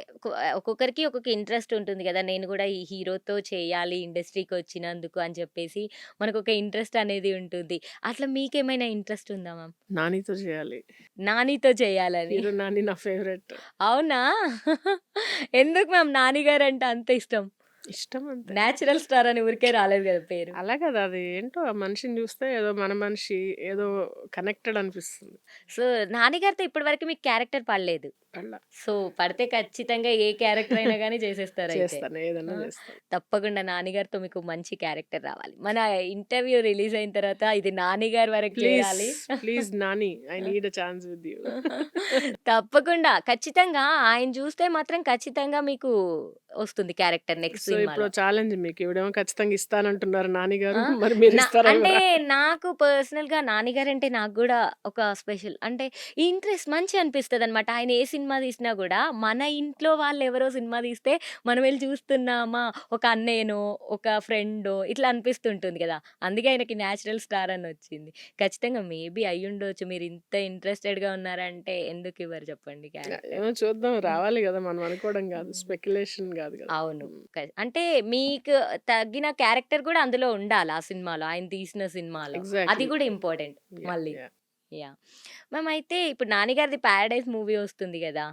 ఒక్కొక్కరికి ఒక్కొక్క ఇంట్రెస్ట్ ఉంటుంది గదా! నేను గూడా ఈ హీరోతో చేయాలి ఇండస్ట్రీకొచ్చినందుకు అని చెప్పేసి మనకొక ఇంట్రెస్ట్ అనేది ఉంటుంది. అట్లా మీకేమైనా ఇంట్రెస్ట్ ఉందా మ్యామ్? నానితో చేయాలి. 'నానితో' చేయాలని. హీరో నాని నా ఫేవరెట్. అవునా? ఎందుకు మ్యామ్ 'నాని' గారంటే అంత ఇష్టం? ఇష్టం అంతే. నేచురల్ స్టార్ అని ఊరికే రాలేదు గదా పేరు. అలా కాదు. అది ఏంటో ఆ మనిషిని చూస్తే ఏదో మన మనిషి, ఏదో కనెక్టెడ్ అనిపిస్తుంది. సో, 'నాని' గారితో ఇప్పటి వరకు మీకు క్యారెక్టర్ పడలేదు. అట్లా. సో, పడితే ఖచ్చితంగా ఏ క్యారెక్టర్ అయినా గాని చేసేస్తారయితే. చేస్తాను. ఏదన్నా ఆ! చేస్తాను. తప్పకుండా 'నాని' గారితో మీకు మంచి క్యారెక్టర్ రావాలి. మన ఇంటర్వ్యూ రిలీజ్ అయిన తర్వాత ఇది 'నాని' గారి వరకు ప్లీజ్, చేరాలి. Please Nani I need a chance with you. తప్పకుండా. ఖచ్చితంగా ఆయన చూస్తే మాత్రం ఖచ్చితంగా మీకు వస్తుంది క్యారెక్టర్ నెక్స్ట్ సో, ఇప్పుడు సినిమాలో. ఛాలెంజ్ మీకు. ఈవిడేమో ఖచ్చితంగా ఇస్తానంటున్నారు నాని ఆ! గారు. మరి మీరు ఇస్తారా అంటే ఇవ్వరా? నాకు పర్సనల్‌గా 'నాని' గారంటే నాకు గూడా ఒక స్పెషల్ అంటే ఇంట్రెస్ట్ మంచిగా అనిపిస్తదనమాట. ఆయన ఏ సినిమా తీసినా గూడా మన ఇంట్లో వాళ్ళెవరో సినిమా తీస్తే మనం వెళ్లి చూస్తున్నామా, ఒక అన్నయ్యనో, ఒక ఫ్రెండో ఇట్లా అనిపిస్తుంటుంది గదా! అందుకే ఆయనకి నేచురల్ స్టార్ అనొచ్చింది. ఖచ్చితంగా మేబీ అయ్యుండొచ్చు. మీరింత ఇంట్రెస్టెడ్‌గా ఉన్నారంటే ఎందుకివ్వరు చెప్పండి క్యారెక్టర్. ఏమో చూద్దాం హ్మ్. రావాలి గదా! మనం అనుకోవడం గాదు. హ్మ్. స్పెక్యులేషన్ గాదు గదా! అవును. హ్మ్. అంటే మీకు తగ్గిన క్యారెక్టర్ గూడా అందులో ఉండాలి ఆ సినిమాలో. ఆయన తీసిన సినిమాలో. అది ఎగ్జాక్ట్‌లీ. గూడా ఇంపార్టెంట్ యాహ్! మళ్ళీ. యాహ్! యాహ్! మ్యామ్ అయితే ఇప్పుడు 'నాని' గారిది 'పారడైజ్' మూవీ వస్తుంది గదా!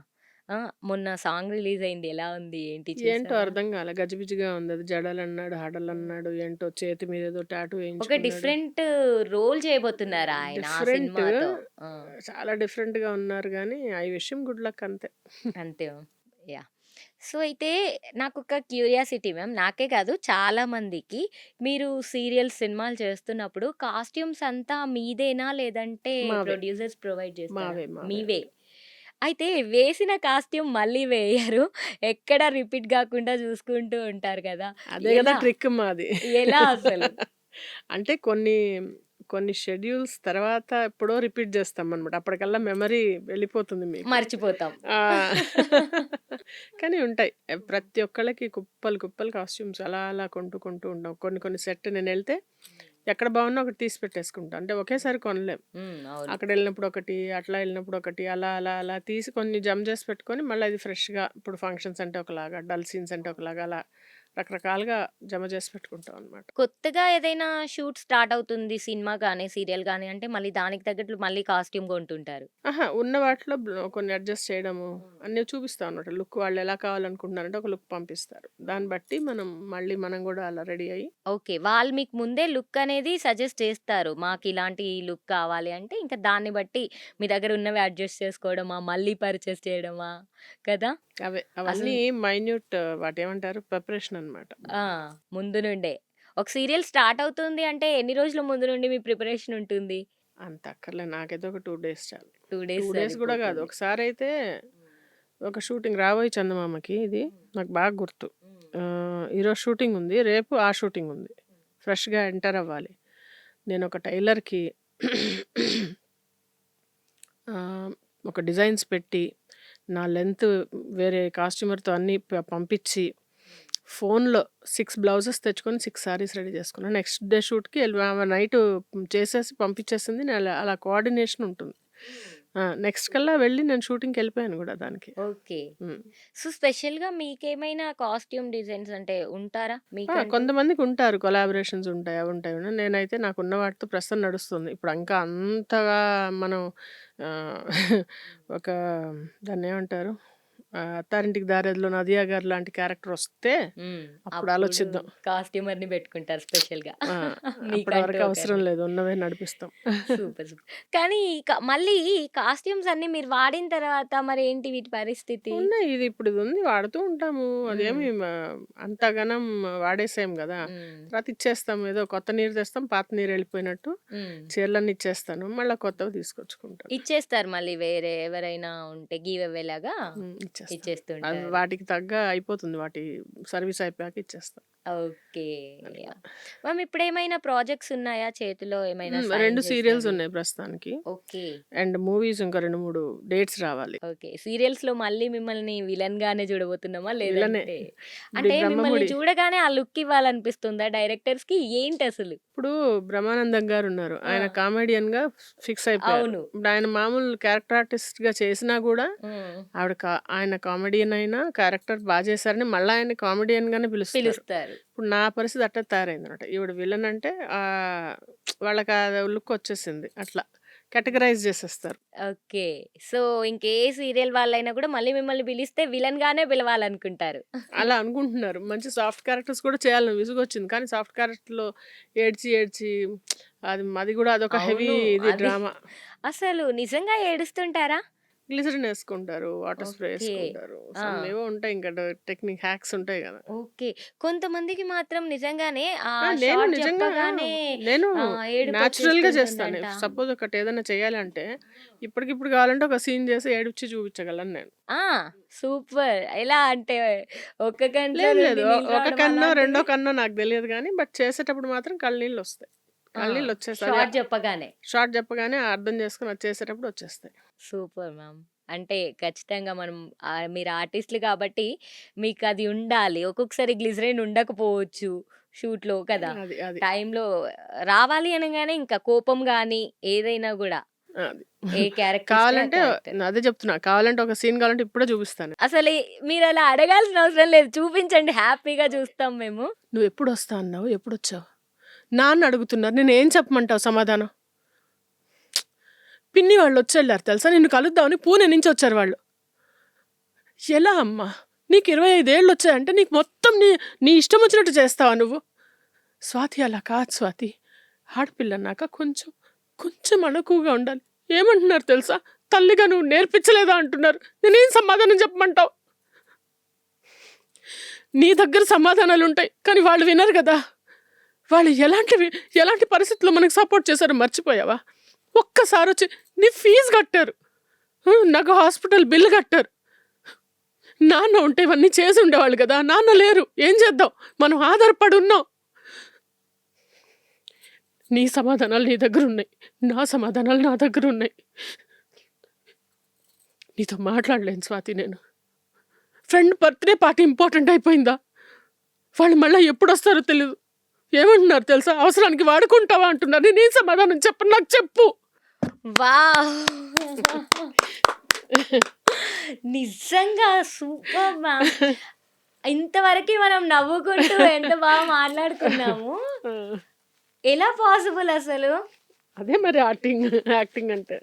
ఆ! మొన్న సాంగ్ రిలీజ్ అయింది. ఎలా ఉంది? ఏంటి ఏంటో చూసారా? అర్థం గాలే. గజిబిజిగా ఉంది. అది జడలన్నాడు, హ్మ్. హడలన్నాడు, ఏంటో చేతి మీదేదో టాటూ ఒక ఏయించుకున్నాడు. డిఫరెంట్ రోల్ చేయబోతున్నారు ఆయన ఆ డిఫరెంట్ సినిమాతో. ఆ! చాలా డిఫరెంట్‌గా ఉన్నారు గానీ, I wish him good luck అంతే. అంతే మ్యామ్. యాహ్! సో, అయితే నాకొక క్యూరియాసిటీ మ్యామ్. నాకే కాదు చాలా మందికి మీరు సీరియల్స్, సినిమాలు చేస్తున్నప్పుడు కాస్ట్యూమ్స్ అంతా మీదేనా? లేదంటే మావే. ప్రొడ్యూసర్స్ ప్రొవైడ్ చేస్తారా? మావే. మావే. మీవే. అయితే వేసిన కాస్ట్యూమ్ మళ్ళీ వేయరు. ఎక్కడ రిపీట్ గాకుండా చూసుకుంటూ ఉంటారు కదా! అదే గదా ఎలా? ట్రిక్ మాది. ఎలా అసలు? అంటే కొన్ని, కొన్ని షెడ్యూల్స్ తర్వాత ఎప్పుడో రిపీట్ చేస్తామనమాట. అప్పటికల్లా మెమరీ వెళ్ళిపోతుంది మీకు. మర్చిపోతాం. ఆ! కానీ ఉంటాయి. ప్రతి ఒక్కళ్ళకి కుప్పలు, కుప్పలు కాస్ట్యూమ్స్ అలా అలా కొంటూ ఉంటాం. కొన్ని సెట్ నేనెళ్తే ఎక్కడ బాగున్నా ఒకటి తీసి పెట్టేసుకుంటా. అంటే ఒకేసారి కొనలేం. అవును. అక్కడెళ్ళినప్పుడు ఒకటి, అట్లా ఎళ్ళినప్పుడు ఒకటి, అలా తీసి కొన్ని జమ చేసి పెట్టుకొని మళ్ళీ అది ఫ్రెష్‌గా ఇప్పుడు ఫంక్షన్స్ అంటే ఒకలాగా, డల్ సీన్స్ అంటే ఒకలాగా అలా రకరకాలుగా జమ చేసి పెట్టుకుంటాం అనమాట. కొత్తగా ఏదైనా షూట్ స్టార్ట్ అవుతుంది సినిమా గాని, సీరియల్ గాని అంటే మళ్ళీ దానికి తగ్గట్లు మళ్ళీ కాస్ట్యూమ్ కొంటుంటారు. అహా! ఉన్న వాటిలో కొన్ని అడ్జస్ట్ చేయడము అన్నీ చూపిస్తాం అన్నమాట. లుక్ వాళ్ళెలా కావాలనుకుంటున్నారంటే ఒక లుక్ పంపిస్తారు. దాన్ని బట్టి మనం గూడా అలా రెడీ అయ్యి ఓకే. వాళ్ళు మీకు ముందే లుక్ అనేది సజెస్ట్ చేస్తారు. మాకిలాంటి లుక్ కావాలి అంటే ఇంక దాన్ని బట్టి మీ దగ్గర ఉన్నవి అడ్జస్ట్ చేసుకోవడమా? మళ్ళీ పర్చేస్ చేయడమా? కదా! అవన్నీ అసలు మైన్యూట్ వాటేమంటారు ప్రిపరేషన్ అనమాట. ఆ! ముందు నుండే. ఒక సీరియల్ స్టార్ట్ అవుతుంది అంటే ఎన్ని రోజుల ముందు నుండి మీ ప్రిపరేషన్ ఉంటుంది? అంత అక్కర్లేదు. నాకైతే ఒక 2 డేస్ చాలు. 2 2 డేస్ డేస్ గూడా గాదు. సరిపోతుంది. ఒకసారైతే ఒక షూటింగ్ 'రాబోయే చందమామ'కి ఇది నాకు బాగా గుర్తు. ఈరోజు షూటింగ్ ఉంది. రేపు ఆ షూటింగ్ ఉంది. ఫ్రెష్‌గా ఎంటర్ అవ్వాలి. నేనొక టైలర్‌కి ఒక డిజైన్స్ పెట్టి, నా లెంత్ వేరే కాస్ట్యూమర్‌తో అన్నీ పంపించి, ఫోన్‌లో 6 బ్లౌజెస్ తెచ్చుకొని 6 సారీస్ రెడీ చేసుకున్నా. నెక్స్ట్ డే షూట్‌కి ఆమె నైటు చేసేసి పంపించేసింది. నేను అలా కోఆర్డినేషన్ ఉంటుంది. నెక్స్ట్ కల్లా వెళ్ళి నేను షూటింగ్‌కెళ్ళిపోయాను గూడా దానికి. ఓకే. హ్మ్. సో, స్పెషల్‌గా మీకేమైనా కాస్ట్యూమ్ డిజైన్స్ అంటే ఉంటారా మీకంటూ? కొంతమందికుంటారు. కొలాబరేషన్స్ ఉంటాయి. అవుంటాయి. నేనైతే నాకున్న వాటితో ప్రస్తుతం నడుస్తుంది. ఇప్పుడు ఇంకా అంతగా మనం ఆహ్, ఒక దాన్నేమంటారు? 'అత్తారింటికి దారేదిలో' నదియా గారు లాంటి క్యారెక్టర్ వస్తే అప్పుడు అప్పుడు ఆలోచిద్దాం. కాస్ట్యూమర్‌ని పెట్టుకుంటారు స్పెషల్‌గా. ఆ! మీకంటూ అప్పటివరకు అవసరం ఒకరిని. లేదు. ఉన్నవే నడిపిస్తాం. సూపర్. కానీ మళ్ళీ ఈ కాస్ట్యూమ్స్ అన్నీ మీరు వాడిన తర్వాత మరేంటి వీటి పరిస్థితి? ఉన్నాయి. ఇది ఉంది వాడుతూ ఉంటాము. హ్మ్. అదేమి అంతగనం వాడేసాం గదా! హ్మ్. తర్వాత ఇచ్చేస్తాం. ఏదో కొత్త నీరు తెస్తాం. పాత నీరు వెళ్ళిపోయినట్టు హ్మ్. చీరలన్నీ ఇచ్చేస్తాను. మళ్ళా కొత్తవి తీసుకొచ్చుకుంటాను. ఇచ్చేస్తారు మళ్ళీ వేరే ఎవరైనా ఉంటే గివ్ అవే లాగా ఇచ్చేస్తాను. అవి ఇచ్చేస్తుంటారు. వాటికి తగ్గ అయిపోతుంది. వాటి సర్వీస్ అయిపోయాక ఇచ్చేస్తాను. ఓకే. అట్లా. యాహ్! మ్యామ్ ఇప్పుడేమైనా ప్రాజెక్ట్స్ ఉన్నాయా చేతిలో ఏమైనా సైన్ 2 సీరియల్స్ చేసినవి? ఉన్నాయి ప్రస్తుతానికి. ఓకే. అండ్ మూవీస్ ఇంకా 2, 3 డేట్స్ రావాలి. ఓకే. సీరియల్స్‌లో మళ్ళీ మిమ్మల్ని విలన్‌గానే చూడబోతున్నామా? విలనే. లేదంటే ఇప్పుడు ఈ అంటే మిమ్మల్ని బ్రహ్మముడి చూడగానే ఆ లుక్ ఇవ్వాలనిపిస్తుందా డైరెక్టర్స్‌కి? ఏంటసలు? ఇప్పుడు బ్రహ్మానందం గారున్నారు. ఆయన ఆ! కామెడియన్‌గా ఫిక్స్ అయిపోయారు. అవును. ఇప్పుడు ఆయన మామూలు క్యారెక్టర్ ఆర్టిస్ట్‌గా చేసినా గూడా హ్మ్. ఆయన కామెడియన్ అయినా క్యారెక్టర్ చేశారని మళ్ళా ఆయన్ని కామెడియన్‌గానే పిలుస్తారు. పిలుస్తారు. ఇప్పుడు నా పరిస్థితి అట్లా తయారైందనమాట. ఈవిడ విలన్ అంటే వాళ్ళకి ఆ లుక్ వచ్చేసింది. అట్లా కేటగరైజ్ చేసేస్తారు. ఓకే. సో, ఇంకే సీరియల్ వాళ్ళైనా కూడా మళ్ళీ మిమ్మల్ని పిలిస్తే విలన్‌గానే పిలవాలనుకుంటారు. అలా అనుకుంటున్నారు. మంచి సాఫ్ట్ క్యారెక్టర్స్ కూడా చేయాలని విసుగొచ్చింది. కానీ సాఫ్ట్ క్యారెక్టర్‌లో ఏడ్చి అది గూడా అదొక హెవీ అవును. అది డ్రామా. అసలు నిజంగా ఏడుస్తుంటారా? గ్లిసరిన్ ఏసుకుంటారు. Water spray okay. ఏసుకుంటారు. ఆ! ఏవో ఉంటాయి ఇంకా టెక్నిక్ హ్యాక్స్ ఉంటాయి గదా! ఓకే. కొంతమందికి మాత్రం నిజంగానే ఆ నేను షార్ట్ నిజంగా చెప్పగానే నేను న్యాచురల్‌గా చేస్తాను. ఏడుపొచ్చేస్తుంటుందంట. సపోజ్ ఒకటేదైనా చేయాలంటే ఇప్పటికిప్పుడు కావాలంటే ఒక సీన్ చేసి ఏడిపించి చూపించగలను నేను. ఆ! సూపర్. ఎలా అంటే ఒక్క కంట్లో లేదు నుండి లేదు. నీళ్ళు ఒక రావడం కన్నో, రెండో అలాంటిది? కన్నో నాకు తెలియదు గానీ చేసేటప్పుడు మాత్రం కళ్ళనీళ్ళొస్తాయి. ఆ! కళ్ళనీళ్ళొచ్చేస్తాయి. షార్ట్ చెప్పగానే. షార్ట్ చెప్పగానే అర్థం చేసుకొని అది చేసేటప్పుడు వచ్చేస్తాయి. Super ma'am. అంటే ఖచ్చితంగా మనం మీరు ఆర్టిస్ట్‌లు కాబట్టి మీకది ఉండాలి. ఒక్కొక్కసారి గ్లిజరిన్ ఉండకపోవచ్చు షూట్‌లో కదా! అది. అది. టైంలో రావాలి అనంగానే ఇంకా కోపం గాని ఏదైనా గూడా అది. ఏ క్యారెక్టర్ ఇస్తే ఆ కావాలంటే క్యారెక్టర్. అదే చెప్తున్నా. కావాలంటే ఒక సీన్ కావాలంటే ఇప్పుడే చూపిస్తాను. అసలు మీరలా అడగాల్సిన అవసరం లేదు. చూపించండి హ్యాపీగా చూస్తాం మేము. "నువ్వెప్పుడొస్తా అన్నావు? ఎప్పుడొచ్చావు?" నాన్న అడుగుతున్నారు. నేనేం చెప్పమంటావు సమాధానం? పిన్ని వాళ్ళొచ్చెళ్లారు తెలుసా? నిన్ను కలుద్దామని పూణే నుంచి వచ్చారు వాళ్ళు. ఎలా అమ్మా? నీకు 25 ఏళ్ళొచ్చాయంటే నీకు మొత్తం నీ ఇష్టం వచ్చినట్టు చేస్తావా నువ్వు? స్వాతి అలా కాదు స్వాతి. ఆడపిల్లన్నాక కొంచెం అణకువగా ఉండాలి. ఏమంటున్నారు తెలుసా? తల్లిగా నువ్వు నేర్పించలేదా అంటున్నారు. నేనేం సమాధానం చెప్పమంటావు? నీ దగ్గర సమాధానాలుంటాయి. కానీ వాళ్ళు వినరు కదా! వాళ్ళు ఎలాంటి పరిస్థితుల్లో మనకు సపోర్ట్ చేశారో మర్చిపోయావా? ఒక్కసారొచ్చి నీ ఫీజు కట్టారు. నాకు హాస్పిటల్ బిల్లు కట్టారు. నాన్న ఉంటే ఇవన్నీ చేసి ఉండేవాళ్ళు కదా! నాన్న లేరు. ఏం చేద్దాం? మనం ఆధారపడి ఉన్నాం. నీ సమాధానాలు నీ దగ్గరున్నాయి. నా సమాధానాలు నా దగ్గరున్నాయి. నీతో మాట్లాడలేను స్వాతి నేను. ఫ్రెండ్ బర్త్‌డే పార్టీ ఇంపార్టెంట్ అయిపోయిందా? వాళ్ళు మళ్ళా ఎప్పుడొస్తారో తెలీదు. ఏమంటున్నారు తెలుసా? అవసరానికి వాడుకుంటావా అంటున్నారు. నేనేం సమాధానం చెప్పను, నాకు చెప్పు. వావ్! నిజంగా సూపర్ మ్యామ్. ఇంతవరకి మనం నవ్వుకుంటూ ఎంత బాగా మాట్లాడుకున్నాము. ఆ! ఎలా పాసిబుల్ అసలు? అదే మరి యాక్టింగ్ అంటే.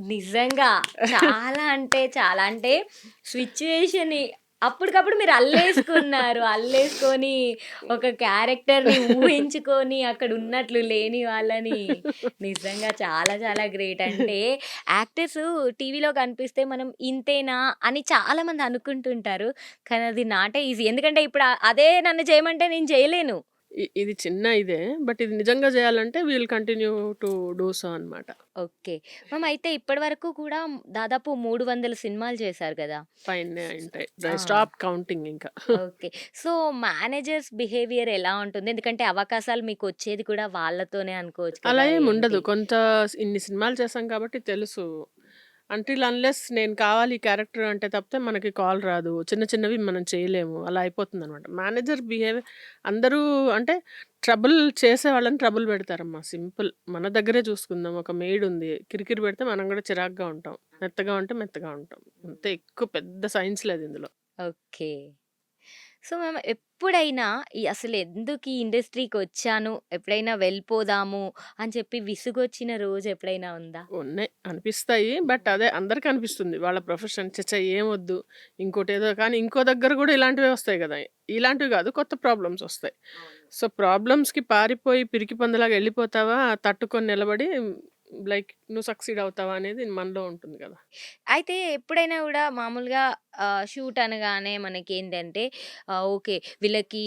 నిజంగా చాలా అంటే సిట్యుయేషన్‌ని అప్పటికప్పుడు మీరు అల్లేసుకున్నారు. అల్లేసుకొని ఒక క్యారెక్టర్‌ని ఊహించుకొని అక్కడ ఉన్నట్లు లేని వాళ్ళని నిజంగా చాలా గ్రేట్. అంటే యాక్టర్స్ టీవీలో కనిపిస్తే మనం ఇంతేనా అని చాలామంది అనుకుంటుంటారు. కానీ అది నాట్ ఈజీ. ఎందుకంటే ఇప్పుడు అదే నన్ను చేయమంటే నేను చేయలేను. ఇది చిన్న ఇదే. బట్ ఇది నిజంగా జేయాలంటే we'll continue to do so అనమాట. ఓకే. మ్యామ్ అయితే ఇప్పటి వరకు కూడా దాదాపు 300 సినిమాలు చేశారు కదా! పైనే ఉంటాయి. ఆ! స్టాప్ కౌంటింగ్ ఇంకా. ఓకే. సో, మేనేజర్స్ బిహేవియర్ ఎలా ఉంటుంది? ఎందుకంటే అవకాశాలు మీకొచ్చేది కూడా వాళ్ళతోనే అనుకోవచ్చు అలా కదా! ఏమి ఉండదు. ఏంటి? ఇన్ని సినిమాలు చేశాం కాబట్టి తెలుసు. అంటిల్ అన్‌లెస్ నేను కావాలి ఈ క్యారెక్టర్ అంటే తప్పితే మనకి కాల్ రాదు. చిన్న చిన్నవి మనం చేయలేము. అలా అయిపోతుందనమాట. మేనేజర్ బిహేవియర్ అందరూ అంటే ట్రబుల్ చేసేవాళ్ళని ట్రబుల్ పెడతారమ్మా. సింపుల్. మన దగ్గరే చూసుకుందాం. ఒక మెయిడ్ ఉంది. కిరికిరి పెడితే మనం కూడా చిరాకుగా ఉంటాం. మెత్తగా ఉంటే మెత్తగా ఉంటాం. అంతే, ఎక్కువ పెద్ద సైన్స్ లేదు ఇందులో. ఓకే. సో, మ్యామ్ ఎప్పుడైనా అసలు ఎందుకు ఈ ఇండస్ట్రీకొచ్చాను, ఎప్పుడైనా వెళ్ళిపోదాము అని చెప్పి విసుగొచ్చిన రోజు ఎప్పుడైనా ఉందా? ఉన్నాయి. అనిపిస్తాయి. బట్ అదే అందరికి అనిపిస్తుంది. వాళ్ళ ప్రొఫెషన్ ఏమొద్దు. ఇంకోటేదో కానీ ఇంకో దగ్గర కూడా ఇలాంటివే వస్తాయి గదా! ఇలాంటివి గాదు, కొత్త ప్రాబ్లమ్స్ వస్తాయి. సో, ప్రాబ్లమ్స్‌కి పారిపోయి పిరికి పందిలాగా ఎళ్ళిపోతావా? తట్టుకొని నిలబడి లైక్ నువ్వు సక్సీడ్ అవుతావా అనేది మనలో ఉంటుంది గదా! అయితే ఎప్పుడైనా గూడా మామూలుగా షూట్ అనగానే మనకేంటంటే ఓకే. వీళ్ళకి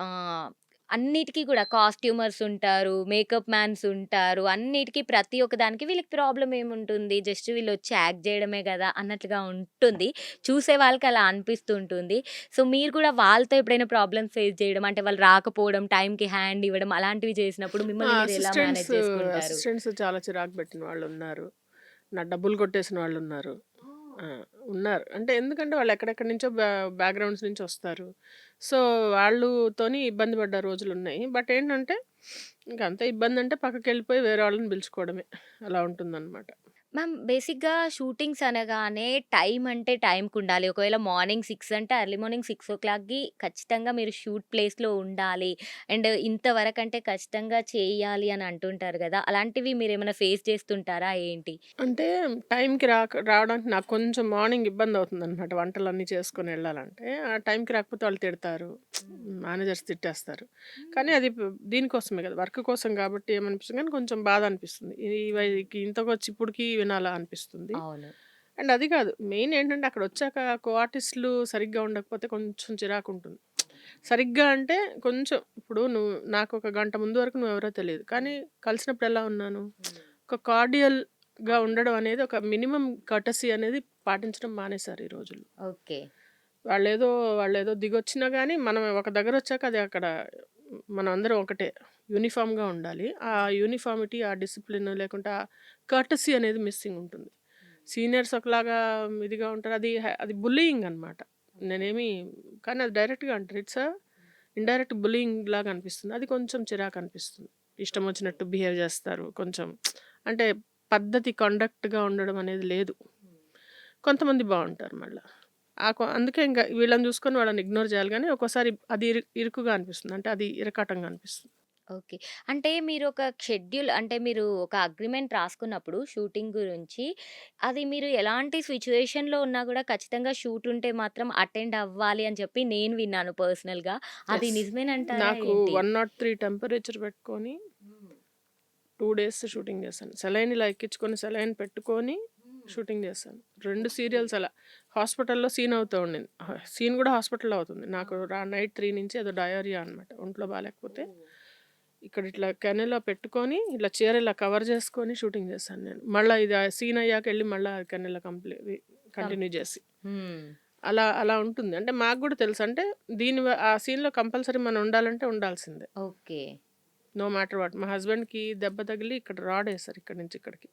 ఆహ్, అన్నిటికి కూడా కాస్ట్యూమర్స్ ఉంటారు, మేకప్ మ్యాన్స్ ఉంటారు. అన్నిటికి ప్రతి ఒక్క దానికి వీళ్ళకి ప్రాబ్లమ్ ఏముంటుంది? జస్ట్ వీళ్ళొచ్చి యాక్ట్ జేయడమే గదా! అన్నట్లుగా ఉంటుంది. చూసే వాళ్ళకి అలా అనిపిస్తూ ఉంటుంది. సో, మీరు కూడా వాళ్ళతో ఎప్పుడైనా ప్రాబ్లమ్స్ ఫేస్ జేయడం అంటే వాళ్ళు రాకపోవడం, టైంకి హ్యాండ్ ఇవ్వడం అలాంటివి చేసినప్పుడు మిమ్మల్ని మీరు ఎలా మేనేజ్ చేసుకుంటారు? అసిస్టెంట్స్ చాలా చిరాకు పెట్టిన వాళ్ళున్నారు. నా డబ్బులు కొట్టేసిన వాళ్ళున్నారు. ఆ! ఉన్నారు. అంటే ఎందుకంటే వాళ్ళు ఎక్కడెక్కడి నుంచో బ్యాక్‌గ్రౌండ్స్ నుంచి వస్తారు. సో, వాళ్ళతోని ఇబ్బంది పడ్డ రోజులున్నాయి. బట్ ఏంటంటే ఇంక అంతే, ఇబ్బందంటే పక్కకెళ్ళిపోయి వేరే వాళ్ళని పిలుచుకోవడమే. అలా ఉంటుందనమాట. మ్యామ్ బేసిక్‌గా షూటింగ్స్ అనగానే టైం అంటే టైంకుండాలి. ఒకవేళ మార్నింగ్ 6 అంటే ఎర్లీ మార్నింగ్ 6:00కి ఖచ్చితంగా మీరు షూట్ ప్లేస్‌లో ఉండాలి. అండ్ ఇంతవరకంటే ఖచ్చితంగా చేయాలి అని అంటుంటారు గదా! అలాంటివి మీరేమైనా ఫేస్ చేస్తుంటారా ఏంటి? అంటే టైంకి రావడానికి నాకు కొంచెం మార్నింగ్ ఇబ్బందవుతుందనమాట. వంటలన్నీ చేసుకొని ఎళ్ళాలంటే. ఆ టైంకి రాకపోతే వాళ్ళు తిడతారు. మేనేజర్స్ తిట్టేస్తారు. కానీ అది దీనికోసమే కదా! వర్క్ కోసం కాబట్టి ఏమనిపిస్తుంది కానీ కొంచెం బాధ అనిపిస్తుంది. వీళ్ళకి ఇంతకొచ్చి ఇప్పటికి వినాలా అనిపిస్తుంది. అవును. అండ్ అది కాదు. మెయిన్ ఏంటంటే అక్కడొచ్చాక ఆర్టిస్టులు సరిగ్గా ఉండకపోతే కొంచెం చిరాకుంటుంది. సరిగ్గా అంటే కొంచెం ఇప్పుడు నాకొక గంట ముందు వరకు నువ్వెవరో తెలీదు. కానీ కలిసినప్పుడు ఎలా ఉన్నాను? ఒక కార్డియల్‌గా ఉండడం అనేది, ఒక మినిమమ్ కర్టసీ అనేది పాటించడం మానేశారు ఈ రోజుల్లో. ఓకే. వాళ్ళేదో వాళ్ళేదో దిగొచ్చినా గానీ, మనం ఒక దగ్గరొచ్చాక అది అక్కడ మనమందరం ఒకటే. యూనిఫార్మ్‌గా ఉండాలి. ఆ యూనిఫార్మిటీ, ఆ డిసిప్లిన్ లేకుంటే ఆ కర్టసీ అనేది మిస్సింగ్ ఉంటుంది. సీనియర్స్ ఒకలాగా ఇదిగా ఉంటారు. అది బుల్లీయింగ్ అనమాట. నేనేమి కానీ అది డైరెక్ట్‌గా అంటారు. ఇండైరెక్ట్ బుల్లీయింగ్ లాగా అనిపిస్తుంది. అది కొంచెం చిరాకనిపిస్తుంది. ఇష్టం వచ్చినట్టు బిహేవ్ చేస్తారు. కొంచెం అంటే పద్ధతి, కండక్ట్‌గా ఉండడం అనేది లేదు. కొంతమంది బావుంటారు మళ్ళా. అందుకే ఇంక వీళ్ళని చూసుకొని వాళ్ళని ఇగ్నోర్ చేయాలి గానీ, ఒక్కోసారి అది ఇరుకుగా అనిపిస్తుంది. అంటే అది ఇరకాటంగా అనిపిస్తుంది. ఓకే. అంటే మీరొక షెడ్యూల్ అంటే మీరు ఒక అగ్రీమెంట్ రాసుకున్నప్పుడు షూటింగ్ గురించి, అది మీరు ఎలాంటి సిట్యుయేషన్‌లో ఉన్నా గూడా ఖచ్చితంగా షూట్ ఉంటే మాత్రం అటెండ్ అవ్వాలి అని చెప్పి నేను విన్నాను పర్సనల్‌గా. అది యెస్. నిజమేనంటారా నాకు ఏంటి? 103 టెంపరేచర్ పెట్టుకొని 2 డేస్ షూటింగ్ చేశాను. సెలైన్ ఇలా ఎక్కించుకొని, సెలైన్ పెట్టుకొని షూటింగ్ చేశాను. 2 సీరియల్స్ అలా. హాస్పిటల్‌లో సీన్ అవుతూ ఉండింది. సీన్ కూడా హాస్పిటల్‌లో అవుతుంది. నాకు నైట్ 3 నుంచి ఏదో డయేరియా అనమాట. ఒంట్లో బాలేకపోతే ఇక్కడ ఇట్లా కెనెలా పెట్టుకొని, ఇట్లా చీర ఇలా కవర్ చేసుకొని షూటింగ్ చేశాను నేను. మళ్ళా ఇది సీన్ అయ్యాక ఎళ్లి మళ్ళా కెనెలా కం కంటిన్యూ చేసి. హ్మ్. అలా అలా ఉంటుంది. అంటే మాకు గూడా తెలుసు. అంటే ఆ సీన్‌లో కంపల్సరీ మనం ఉండాలంటే ఉండాల్సిందే. ఓకే. No matter what. మా హస్బెండ్కి దెబ్బ తగిలి ఇక్కడ రాడ్ వేశారు ఇక్కడి నుంచి ఇక్కడికి.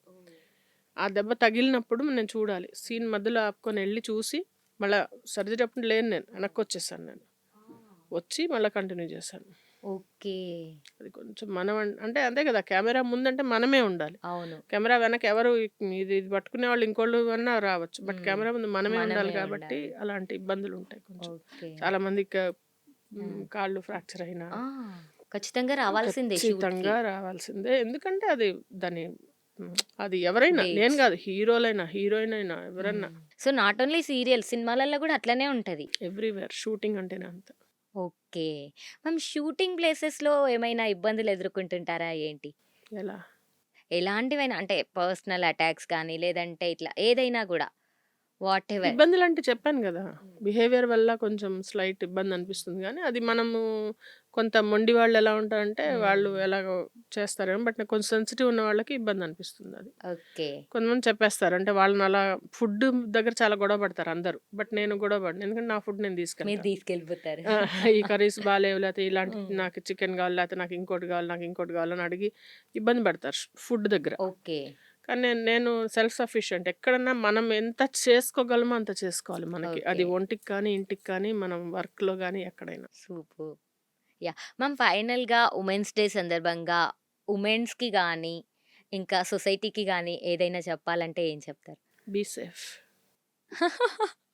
ఆ దెబ్బ తగిలినప్పుడు నేను చూడాలి. సీన్ మధ్యలో ఆపుకొని వెళ్ళి చూసి మళ్ళీ సర్జరీ అప్పుడు లేను, నేను వెనక్కి వచ్చేసాను. నేను వచ్చి మళ్ళీ కంటిన్యూ చేశాను. ఓకే. అది కొంచెం మనం అంటే అంతే కదా, కెమెరా ముందంటే మనమే ఉండాలి. అవును. కెమెరా వెనక ఎవరు ఇది ఇది పట్టుకునే వాళ్ళు ఇంకోళ్ళు అన్నా రావచ్చు, బట్ మ్మ్. కెమెరా ముందు మనమే ఉండాలి మనమే కాబట్టి ఉండాలి. అలాంటి ఇబ్బందులు ఉంటాయి కొంచెం. ఓకే. చాలా మందికి కాళ్ళు ఫ్రాక్చర్ అయినా ఆ, ఖచ్చితంగా రావాల్సిందే షూట్కి. ఖచ్చితంగా రావాల్సిందే. ఎందుకంటే అది దాని అది ఎవరైనా, నేను డేట్స్. కాదు, హీరోలైనా హీరోయిన్ అయినా ఎవరన్నా సో నాట్ ఓన్లీ సీరియల్, సినిమాలలో కూడా అట్లనే ఉంటది. ఎవ్రీవేర్ షూటింగ్ అంటేనే అంత. ఓకే. మ్యామ్, షూటింగ్ ప్లేసెస్లో ఏమైనా ఇబ్బందులు ఎదుర్కొంటుంటారా ఏంటి? ఎలా ఎలాంటివైనా అంటే పర్సనల్ అటాక్స్ కానీ లేదంటే ఇట్లా ఏదైనా కూడా వాట్ ఎవర్. ఇబ్బందులు అంటే చెప్పాను కదా, బిహేవియర్ వల్ల కొంచెం స్లైట్ ఇబ్బంది అనిపిస్తుంది, కానీ అది మనము కొంత మొండి వాళ్ళు ఎలా ఉంటారంటే వాళ్ళు ఎలాగో చేస్తారేమో, బట్ నాకు కొంచెం సెన్సిటివ్ ఉన్న వాళ్ళకి ఇబ్బంది అనిపిస్తుంది అది. ఓకే. కొంతమంది చెప్పేస్తారు, అంటే వాళ్ళని అలా ఫుడ్ దగ్గర చాలా గొడవ పడతారు అందరూ, బట్ నేను గొడవ పడను, ఎందుకంటే నా ఫుడ్ నేను మీరు తీసుకెళ్తాను. తీసుకెళ్ళిపోతారు. ఈ కర్రీస్ బాగాలేవు, లేకపోతే ఇలాంటి నాకు చికెన్ కావాలి, లేకపోతే నాకు ఇంకోటి కావాలి, నాకు ఇంకోటి కావాలని అడిగి ఇబ్బంది పడతారు ఫుడ్ దగ్గర. ఓకే. కానీ నేను సెల్ఫ్ సఫిషియెంట్. ఎక్కడన్నా మనం ఎంత చేసుకోగలమో అంత చేసుకోవాలి మనకి. అది ఓకే. ఒంటికి కానీ, ఇంటికి కానీ, మనం వర్క్‌లో గానీ ఎక్కడైనా. సూపర్. యాహ్! మ్యామ్, ఫైనల్‌గా ఉమెన్స్ డే సందర్భంగా ఉమెన్స్‌కి గానీ, ఇంకా సొసైటీకి గానీ ఏదైనా చెప్పాలంటే ఏం చెప్తారు? Be safe.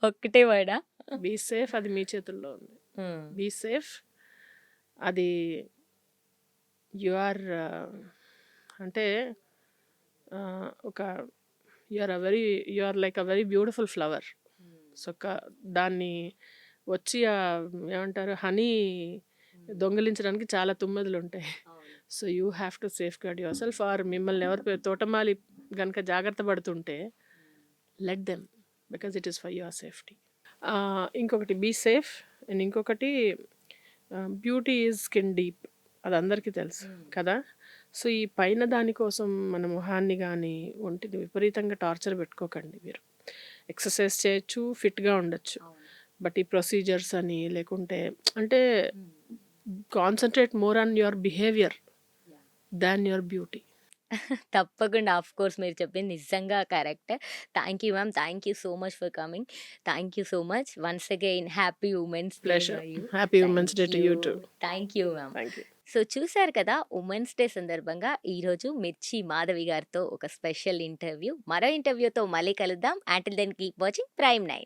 ఒక్కటే వర్డా? బీ సేఫ్, అది మీ చేతుల్లో ఉంది. Be safe. అది యు ఆర్ అంటే ఒక you are like a very beautiful flower. So, దాన్ని వచ్చి ఏమంటారు, హనీ దొంగిలించడానికి చాలా తుమ్మెదలుంటాయి. So you have to safeguard yourself. Or మిమ్మల్ని ఎవరు తోటమాలి కనుక జాగ్రత్త పడుతుంటే let them, because it is for your safety. ఇంకొకటి బీ సేఫ్, అండ్ ఇంకొకటి బ్యూటీ ఈజ్ స్కిన్ డీప్, అది అందరికీ తెలుసు కదా. సో ఈ పైన దానికోసం మన మొహాన్ని కానీ ఒంటిని విపరీతంగా టార్చర్ పెట్టుకోకండి. మీరు ఎక్సర్సైజ్ చేయొచ్చు, ఫిట్గా ఉండొచ్చు, బట్ ఈ ప్రొసీజర్స్ అని లేకుంటే అంటే concentrate more on your behaviour than your beauty. తప్పకుండా. ఆఫ్ కోర్స్ మీరు చెప్పింది నిజంగా correct. Thank you ma'am. Thank you so much for coming. Thank you so much. Once again happy women's day pleasure. For you. Happy women's day thank to you. You two. Thank you ma'am. Thank you. So చూశారు కదా, women's day సందర్భంగా ఈరోజు మిర్చి మాధవి గారితో ఒక special interview. మరో ఇంటర్వ్యూతో మళ్ళీ కలుద్దాం. Until then keep watching Prime 9.